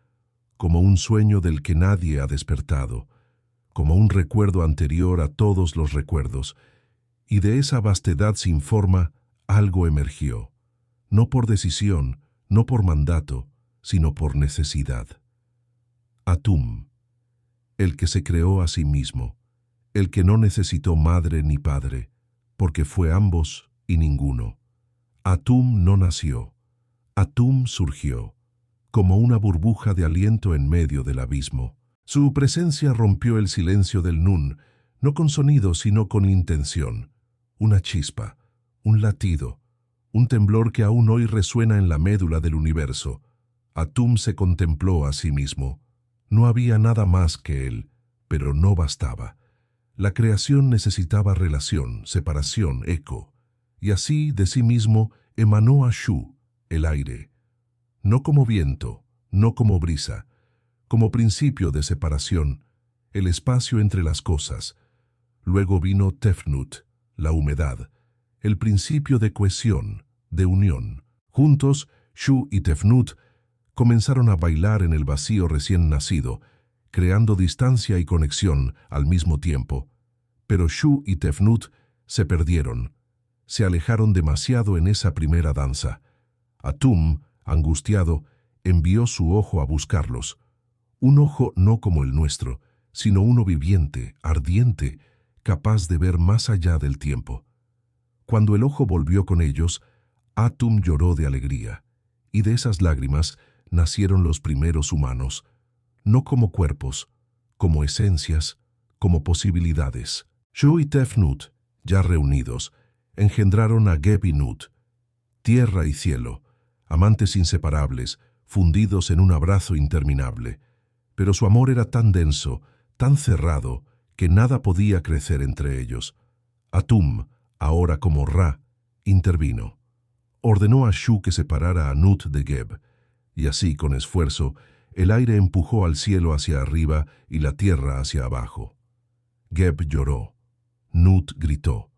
como un sueño del que nadie ha despertado, como un recuerdo anterior a todos los recuerdos, y de esa vastedad sin forma algo emergió, no por decisión, no por mandato, sino por necesidad. Atum, el que se creó a sí mismo, el que no necesitó madre ni padre, porque fue ambos y ninguno. Atum no nació, Atum surgió, como una burbuja de aliento en medio del abismo. Su presencia rompió el silencio del Nun, no con sonido sino con intención, una chispa, un latido, un temblor que aún hoy resuena en la médula del universo. Atum se contempló a sí mismo. No había nada más que él, pero no bastaba. La creación necesitaba relación, separación, eco, y así de sí mismo emanó a Shu, el aire, no como viento, no como brisa, como principio de separación, el espacio entre las cosas. Luego vino Tefnut, la humedad, el principio de cohesión, de unión. Juntos, Shu y Tefnut comenzaron a bailar en el vacío recién nacido, creando distancia y conexión al mismo tiempo. Pero Shu y Tefnut se perdieron, se alejaron demasiado en esa primera danza. Atum, angustiado, envió su ojo a buscarlos. Un ojo no como el nuestro, sino uno viviente, ardiente, capaz de ver más allá del tiempo. Cuando el ojo volvió con ellos, Atum lloró de alegría, y de esas lágrimas nacieron los primeros humanos, no como cuerpos, como esencias, como posibilidades. Shu y Tefnut, ya reunidos, engendraron a Geb y Nut, tierra y cielo, amantes inseparables, fundidos en un abrazo interminable. Pero su amor era tan denso, tan cerrado, que nada podía crecer entre ellos. Atum, ahora como Ra, intervino. Ordenó a Shu que separara a Nut de Geb, y así, con esfuerzo, el aire empujó al cielo hacia arriba y la tierra hacia abajo. Geb lloró. Nut gritó.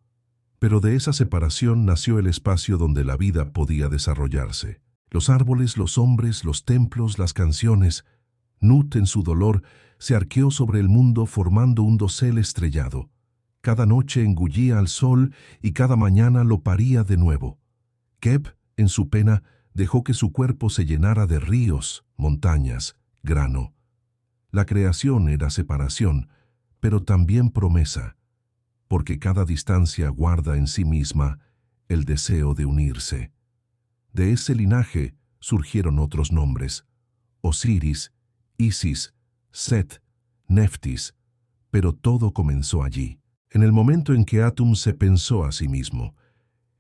Pero de esa separación nació el espacio donde la vida podía desarrollarse. Los árboles, los hombres, los templos, las canciones. Nut, en su dolor, se arqueó sobre el mundo formando un dosel estrellado. Cada noche engullía al sol y cada mañana lo paría de nuevo. Geb, en su pena, dejó que su cuerpo se llenara de ríos, montañas, grano. La creación era separación, pero también promesa, porque cada distancia guarda en sí misma el deseo de unirse. De ese linaje surgieron otros nombres: Osiris, Isis, Set, Neftis, pero todo comenzó allí, en el momento en que Atum se pensó a sí mismo,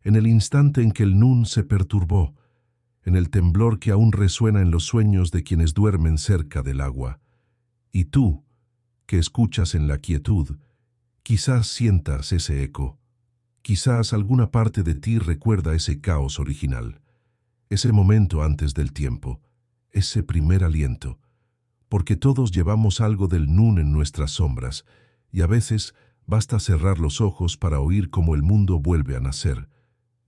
en el instante en que el Nun se perturbó, en el temblor que aún resuena en los sueños de quienes duermen cerca del agua. Y tú, que escuchas en la quietud, quizás sientas ese eco, quizás alguna parte de ti recuerda ese caos original, ese momento antes del tiempo, ese primer aliento, porque todos llevamos algo del Nun en nuestras sombras, y a veces basta cerrar los ojos para oír cómo el mundo vuelve a nacer.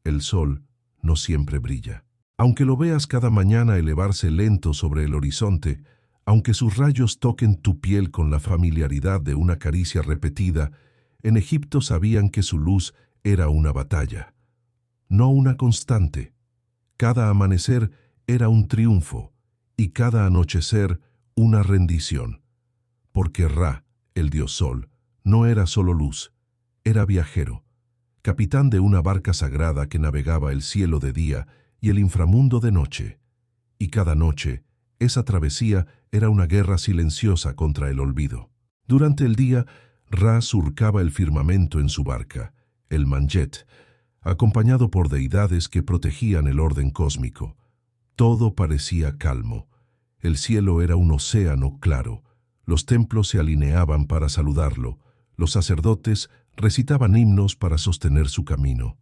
El sol no siempre brilla. Aunque lo veas cada mañana elevarse lento sobre el horizonte, aunque sus rayos toquen tu piel con la familiaridad de una caricia repetida, en Egipto sabían que su luz era una batalla, no una constante. Cada amanecer era un triunfo y cada anochecer una rendición, porque Ra, el dios sol, no era solo luz, era viajero, capitán de una barca sagrada que navegaba el cielo de día y el inframundo de noche, y cada noche esa travesía era una guerra silenciosa contra el olvido. Durante el día, Ra surcaba el firmamento en su barca, el Manjet, acompañado por deidades que protegían el orden cósmico. Todo parecía calmo. El cielo era un océano claro. Los templos se alineaban para saludarlo. Los sacerdotes recitaban himnos para sostener su camino.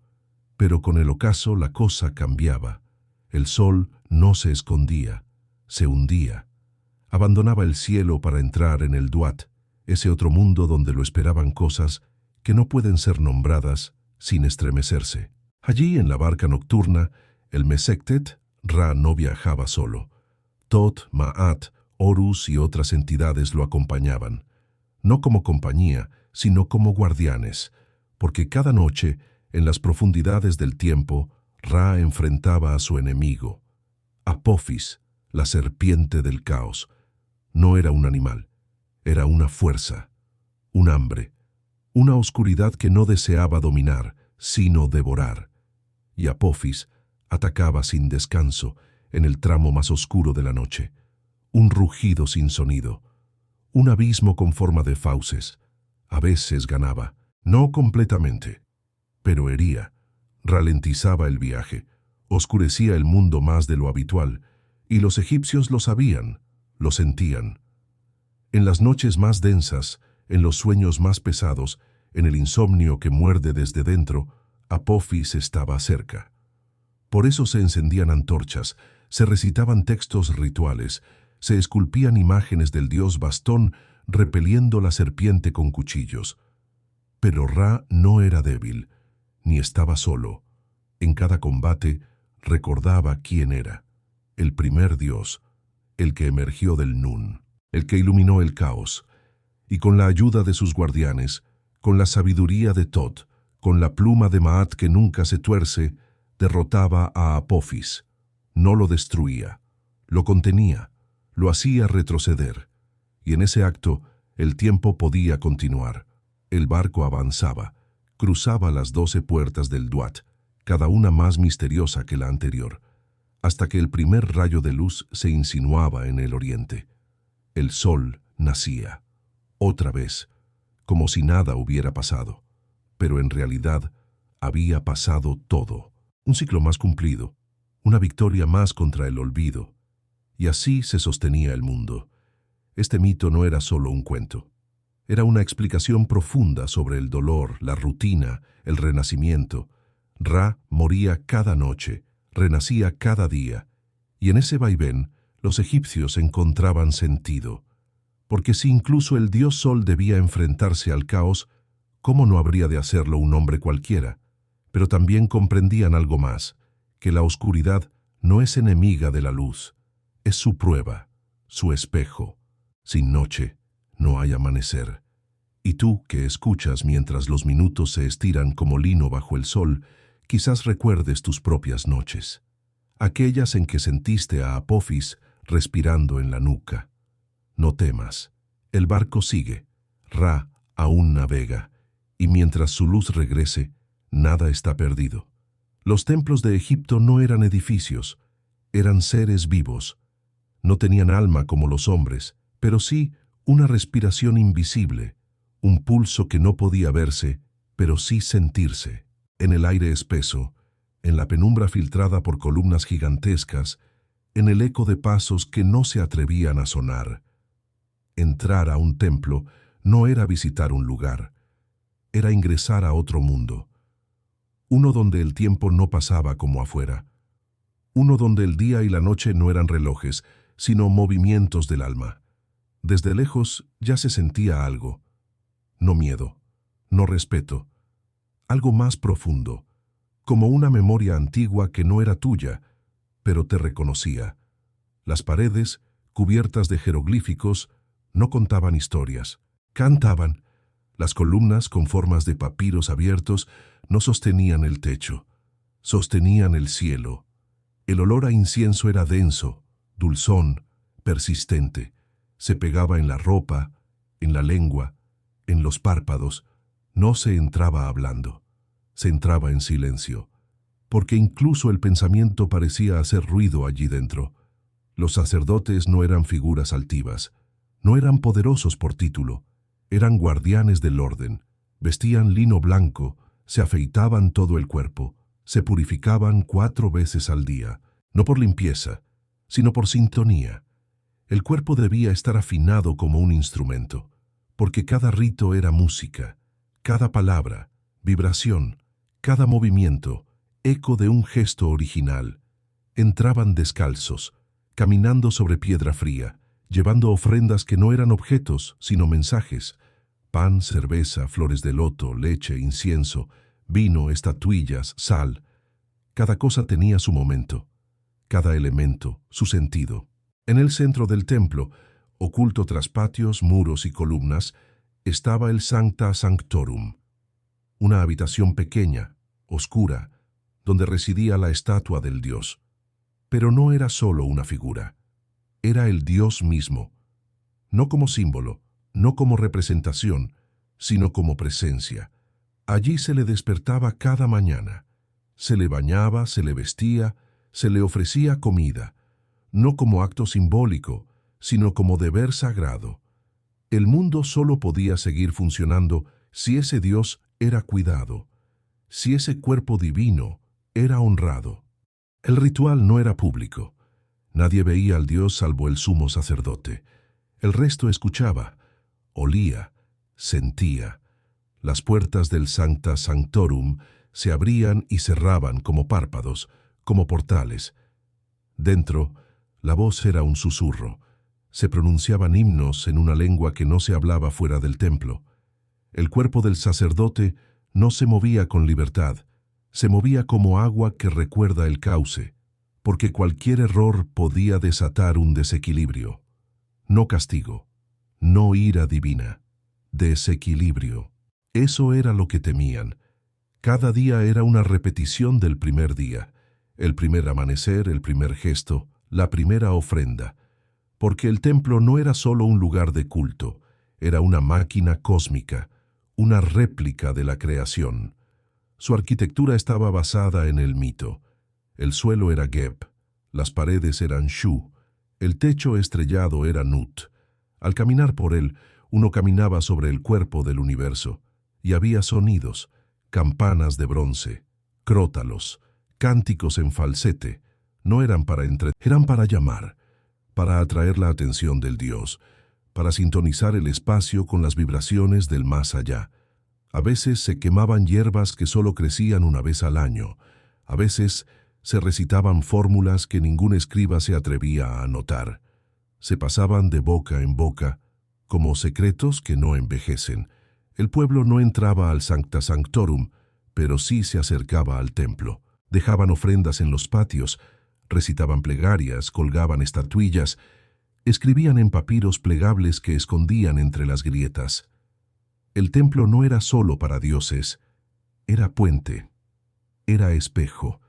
Pero con el ocaso la cosa cambiaba. El sol no se escondía, se hundía. Abandonaba el cielo para entrar en el Duat, ese otro mundo donde lo esperaban cosas que no pueden ser nombradas sin estremecerse. Allí, en la barca nocturna, el Mesektet, Ra no viajaba solo. Tot, Maat, Horus y otras entidades lo acompañaban, no como compañía, sino como guardianes, porque cada noche, en las profundidades del tiempo, Ra enfrentaba a su enemigo, Apophis, la serpiente del caos. No era un animal, era una fuerza, un hambre, una oscuridad que no deseaba dominar, sino devorar. Y Apophis atacaba sin descanso en el tramo más oscuro de la noche, un rugido sin sonido, un abismo con forma de fauces. A veces ganaba, no completamente, pero hería, ralentizaba el viaje, oscurecía el mundo más de lo habitual, y los egipcios lo sabían, lo sentían. En las noches más densas, en los sueños más pesados, en el insomnio que muerde desde dentro, Apophis estaba cerca. Por eso se encendían antorchas, se recitaban textos rituales, se esculpían imágenes del dios Bastón repeliendo la serpiente con cuchillos. Pero Ra no era débil, ni estaba solo. En cada combate recordaba quién era, el primer dios, el que emergió del Nun, el que iluminó el caos, y con la ayuda de sus guardianes, con la sabiduría de Tot, con la pluma de Maat que nunca se tuerce, derrotaba a Apophis. No lo destruía, lo contenía, lo hacía retroceder. Y en ese acto, el tiempo podía continuar. El barco avanzaba, cruzaba las 12 puertas del Duat, cada una más misteriosa que la anterior, hasta que el primer rayo de luz se insinuaba en el oriente. El sol nacía, otra vez, como si nada hubiera pasado. Pero en realidad había pasado todo. Un ciclo más cumplido, una victoria más contra el olvido. Y así se sostenía el mundo. Este mito no era solo un cuento. Era una explicación profunda sobre el dolor, la rutina, el renacimiento. Ra moría cada noche, renacía cada día, y en ese vaivén los egipcios encontraban sentido. Porque si incluso el dios Sol debía enfrentarse al caos, ¿cómo no habría de hacerlo un hombre cualquiera? Pero también comprendían algo más, que la oscuridad no es enemiga de la luz, es su prueba, su espejo. Sin noche no hay amanecer. Y tú, que escuchas mientras los minutos se estiran como lino bajo el sol, quizás recuerdes tus propias noches, aquellas en que sentiste a Apophis respirando en la nuca. No temas, El barco sigue, Ra aún navega, y mientras su luz regrese, nada está perdido. Los templos de Egipto no eran edificios, eran seres vivos. No tenían alma como los hombres, pero sí una respiración invisible, un pulso que no podía verse, pero sí sentirse. En el aire espeso, en la penumbra filtrada por columnas gigantescas, en el eco de pasos que no se atrevían a sonar. Entrar a un templo no era visitar un lugar, era ingresar a otro mundo. Uno donde el tiempo no pasaba como afuera. Uno donde el día y la noche no eran relojes, sino movimientos del alma. Desde lejos ya se sentía algo. No miedo, no respeto. Algo más profundo, como una memoria antigua que no era tuya, pero te reconocía. Las paredes, cubiertas de jeroglíficos, no contaban historias, cantaban. Las columnas con formas de papiros abiertos no sostenían el techo, sostenían el cielo. El olor a incienso era denso, dulzón, persistente. Se pegaba en la ropa, en la lengua, en los párpados. No se entraba hablando, se entraba en silencio, porque incluso el pensamiento parecía hacer ruido allí dentro. Los sacerdotes no eran figuras altivas, no eran poderosos por título, eran guardianes del orden, vestían lino blanco, se afeitaban todo el cuerpo, se purificaban 4 veces al día, no por limpieza, sino por sintonía. El cuerpo debía estar afinado como un instrumento, porque cada rito era música, cada palabra, vibración, cada movimiento, eco de un gesto original. Entraban descalzos, caminando sobre piedra fría, llevando ofrendas que no eran objetos, sino mensajes: pan, cerveza, flores de loto, leche, incienso, vino, estatuillas, sal. Cada cosa tenía su momento, cada elemento su sentido. En el centro del templo, oculto tras patios, muros y columnas, estaba el Sancta Sanctorum, una habitación pequeña, oscura, donde residía la estatua del Dios. Pero no era solo una figura, era el Dios mismo, no como símbolo, no como representación, sino como presencia. Allí se le despertaba cada mañana, se le bañaba, se le vestía, se le ofrecía comida, no como acto simbólico, sino como deber sagrado. El mundo solo podía seguir funcionando si ese Dios era cuidado, si ese cuerpo divino era honrado. El ritual no era público. Nadie veía al Dios salvo el sumo sacerdote. El resto escuchaba, olía, sentía. Las puertas del Sancta Sanctorum se abrían y cerraban como párpados, como portales. Dentro, la voz era un susurro. Se pronunciaban himnos en una lengua que no se hablaba fuera del templo. El cuerpo del sacerdote no se movía con libertad, se movía como agua que recuerda el cauce, porque cualquier error podía desatar un desequilibrio. No castigo, no ira divina, desequilibrio. Eso era lo que temían. Cada día era una repetición del primer día, el primer amanecer, el primer gesto, la primera ofrenda, porque el templo no era solo un lugar de culto, era una máquina cósmica, una réplica de la creación. Su arquitectura estaba basada en el mito. El suelo era Geb, las paredes eran Shu, el techo estrellado era Nut. Al caminar por él, uno caminaba sobre el cuerpo del universo, y había sonidos, campanas de bronce, crótalos, cánticos en falsete. No eran para eran para llamar, para atraer la atención del Dios, para sintonizar el espacio con las vibraciones del más allá. A veces se quemaban hierbas que solo crecían una vez al año. A veces se recitaban fórmulas que ningún escriba se atrevía a anotar. Se pasaban de boca en boca, como secretos que no envejecen. El pueblo no entraba al Sancta Sanctorum, pero sí se acercaba al templo. Dejaban ofrendas en los patios, recitaban plegarias, colgaban estatuillas, escribían en papiros plegables que escondían entre las grietas. El templo no era solo para dioses, era puente, era espejo,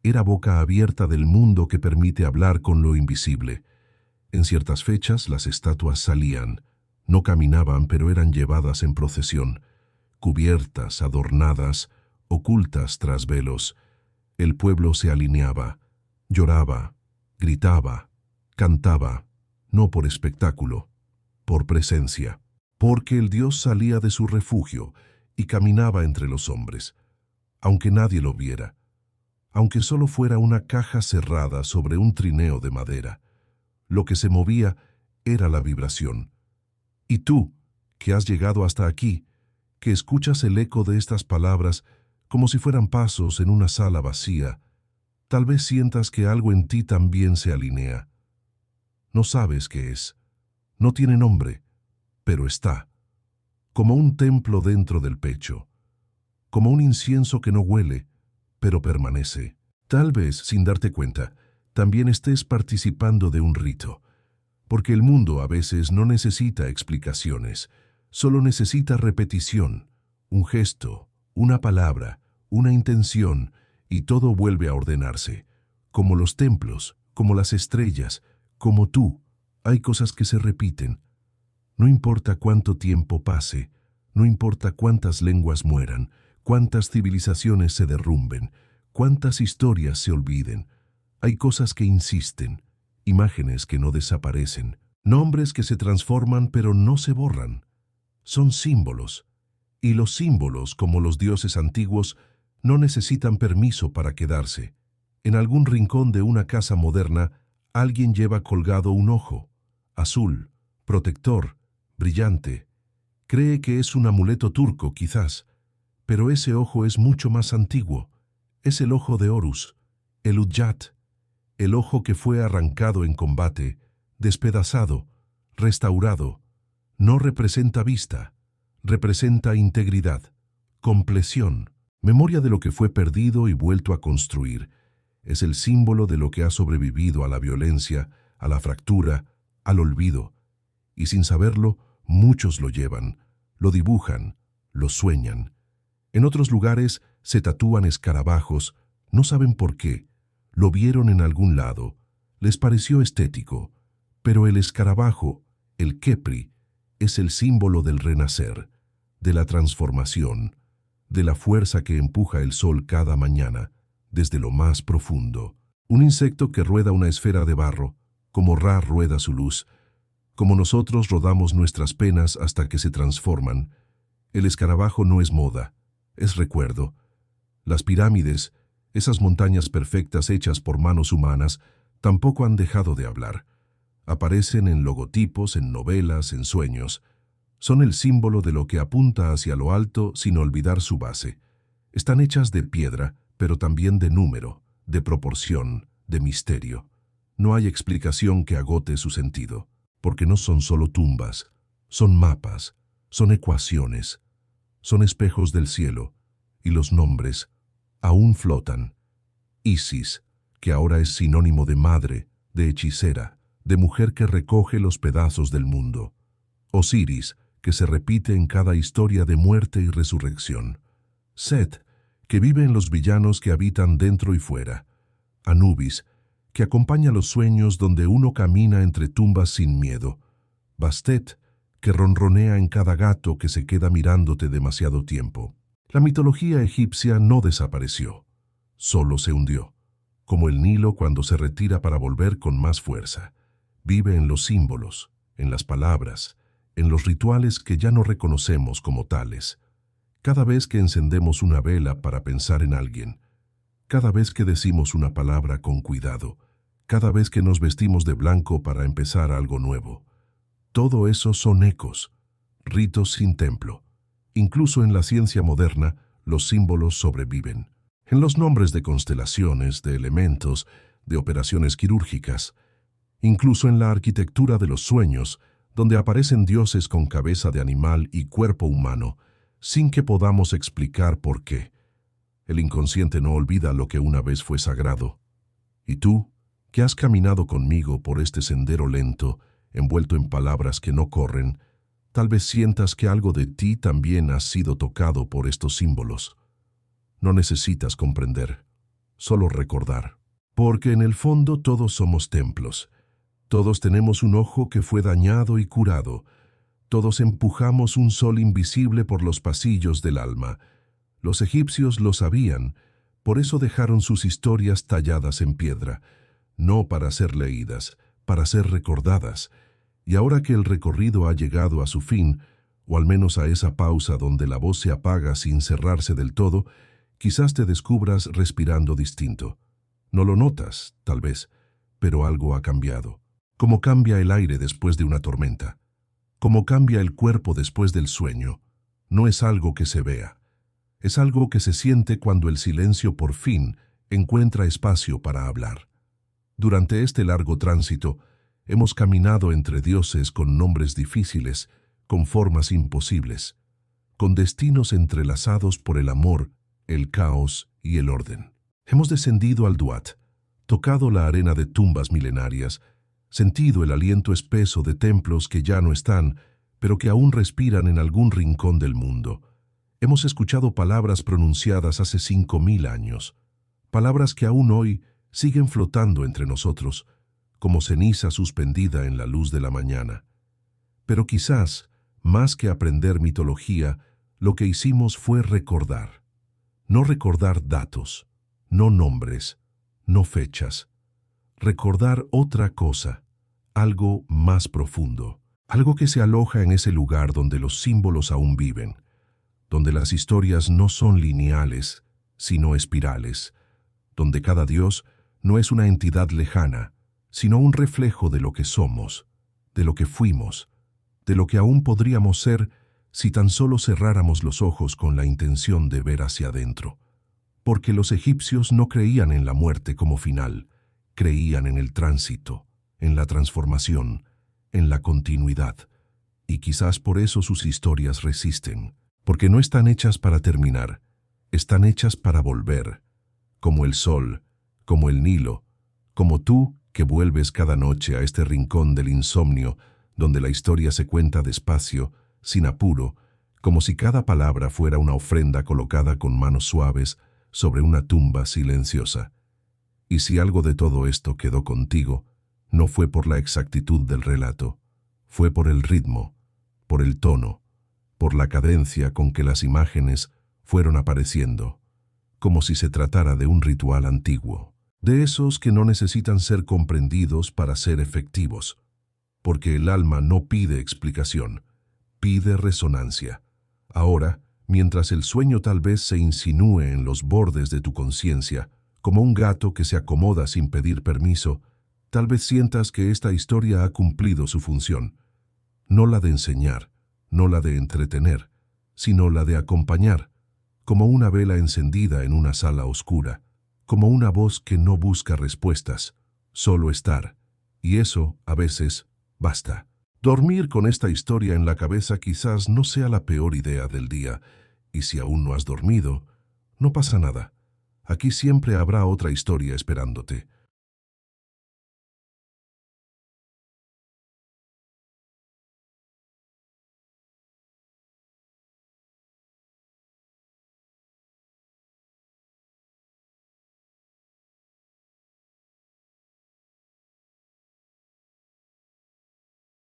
era boca abierta del mundo que permite hablar con lo invisible. En ciertas fechas las estatuas salían, No caminaban, pero eran llevadas en procesión, cubiertas, adornadas, ocultas tras velos. El pueblo se alineaba, lloraba, gritaba, cantaba, no por espectáculo, por presencia, porque el Dios salía de su refugio y caminaba entre los hombres, aunque nadie lo viera, aunque solo fuera una caja cerrada sobre un trineo de madera. Lo que se movía era la vibración. Y tú, que has llegado hasta aquí, que escuchas el eco de estas palabras como si fueran pasos en una sala vacía, tal vez sientas que algo en ti también se alinea. No sabes qué es, no tiene nombre, pero está, como un templo dentro del pecho, como un incienso que no huele, pero permanece. Tal vez, sin darte cuenta, también estés participando de un rito, porque el mundo a veces no necesita explicaciones, solo necesita repetición, un gesto, una palabra, una intención, y todo vuelve a ordenarse. Como los templos, como las estrellas, como tú, hay cosas que se repiten. No importa cuánto tiempo pase, no importa cuántas lenguas mueran, cuántas civilizaciones se derrumben, cuántas historias se olviden, hay cosas que insisten, imágenes que no desaparecen, nombres que se transforman pero no se borran. Son símbolos, y los símbolos, como los dioses antiguos, no necesitan permiso para quedarse. En algún rincón de una casa moderna, alguien lleva colgado un ojo, azul, protector, brillante. Cree que es un amuleto turco, quizás, pero ese ojo es mucho más antiguo. Es el ojo de Horus, el Udjat, el ojo que fue arrancado en combate, despedazado, restaurado. No representa vista, representa integridad, compleción, memoria de lo que fue perdido y vuelto a construir. Es el símbolo de lo que ha sobrevivido a la violencia, a la fractura, al olvido. Y sin saberlo, muchos lo llevan, lo dibujan, lo sueñan. En otros lugares se tatúan escarabajos, no saben por qué, lo vieron en algún lado, les pareció estético, pero el escarabajo, el Khepri, es el símbolo del renacer, de la transformación, de la fuerza que empuja el sol cada mañana, desde lo más profundo. Un insecto que rueda una esfera de barro, como Ra rueda su luz, como nosotros rodamos nuestras penas hasta que se transforman. El escarabajo no es moda, es recuerdo. Las pirámides, esas montañas perfectas hechas por manos humanas, tampoco han dejado de hablar. Aparecen en logotipos, en novelas, en sueños. Son el símbolo de lo que apunta hacia lo alto sin olvidar su base. Están hechas de piedra, pero también de número, de proporción, de misterio. No hay explicación que agote su sentido, porque no son solo tumbas, son mapas, son ecuaciones, son espejos del cielo, y los nombres aún flotan. Isis, que ahora es sinónimo de madre, de hechicera, de mujer que recoge los pedazos del mundo. Osiris, que se repite en cada historia de muerte y resurrección. Set, que vive en los villanos que habitan dentro y fuera. Anubis, que acompaña los sueños donde uno camina entre tumbas sin miedo. Bastet, que ronronea en cada gato que se queda mirándote demasiado tiempo. La mitología egipcia no desapareció, solo se hundió, como el Nilo cuando se retira para volver con más fuerza. Vive en los símbolos, en las palabras, en los rituales que ya no reconocemos como tales. Cada vez que encendemos una vela para pensar en alguien, cada vez que decimos una palabra con cuidado, cada vez que nos vestimos de blanco para empezar algo nuevo, todo eso son ecos, ritos sin templo. Incluso en la ciencia moderna, los símbolos sobreviven. En los nombres de constelaciones, de elementos, de operaciones quirúrgicas. Incluso en la arquitectura de los sueños, donde aparecen dioses con cabeza de animal y cuerpo humano, sin que podamos explicar por qué. El inconsciente no olvida lo que una vez fue sagrado. Y tú, que has caminado conmigo por este sendero lento, envuelto en palabras que no corren, tal vez sientas que algo de ti también ha sido tocado por estos símbolos. No necesitas comprender, solo recordar. Porque en el fondo todos somos templos. Todos tenemos un ojo que fue dañado y curado. Todos empujamos un sol invisible por los pasillos del alma. Los egipcios lo sabían, por eso dejaron sus historias talladas en piedra, no para ser leídas, para ser recordadas. Y ahora que el recorrido ha llegado a su fin, o al menos a esa pausa donde la voz se apaga sin cerrarse del todo, quizás te descubras respirando distinto. No lo notas, tal vez, pero algo ha cambiado. Como cambia el aire después de una tormenta. Como cambia el cuerpo después del sueño. No es algo que se vea. Es algo que se siente cuando el silencio por fin encuentra espacio para hablar. Durante este largo tránsito, hemos caminado entre dioses con nombres difíciles, con formas imposibles, con destinos entrelazados por el amor, el caos y el orden. Hemos descendido al Duat, tocado la arena de tumbas milenarias, sentido el aliento espeso de templos que ya no están, pero que aún respiran en algún rincón del mundo. Hemos escuchado palabras pronunciadas hace 5000 años, palabras que aún hoy siguen flotando entre nosotros, como ceniza suspendida en la luz de la mañana. Pero quizás, más que aprender mitología, lo que hicimos fue recordar. No recordar datos, no nombres, no fechas. Recordar otra cosa, algo más profundo, algo que se aloja en ese lugar donde los símbolos aún viven, donde las historias no son lineales, sino espirales, donde cada dios no es una entidad lejana, sino un reflejo de lo que somos, de lo que fuimos, de lo que aún podríamos ser si tan solo cerráramos los ojos con la intención de ver hacia adentro. Porque los egipcios no creían en la muerte como final, creían en el tránsito, en la transformación, en la continuidad. Y quizás por eso sus historias resisten, porque no están hechas para terminar, están hechas para volver, como el sol, como el Nilo, como tú que vuelves cada noche a este rincón del insomnio, donde la historia se cuenta despacio, sin apuro, como si cada palabra fuera una ofrenda colocada con manos suaves sobre una tumba silenciosa. Y si algo de todo esto quedó contigo, no fue por la exactitud del relato, fue por el ritmo, por el tono, por la cadencia con que las imágenes fueron apareciendo, como si se tratara de un ritual antiguo, de esos que no necesitan ser comprendidos para ser efectivos, porque el alma no pide explicación, pide resonancia. Ahora, mientras el sueño tal vez se insinúe en los bordes de tu conciencia, como un gato que se acomoda sin pedir permiso, tal vez sientas que esta historia ha cumplido su función, no la de enseñar, no la de entretener, sino la de acompañar, como una vela encendida en una sala oscura, como una voz que no busca respuestas, solo estar, y eso, a veces, basta. Dormir con esta historia en la cabeza quizás no sea la peor idea del día, y si aún no has dormido, no pasa nada. Aquí siempre habrá otra historia esperándote.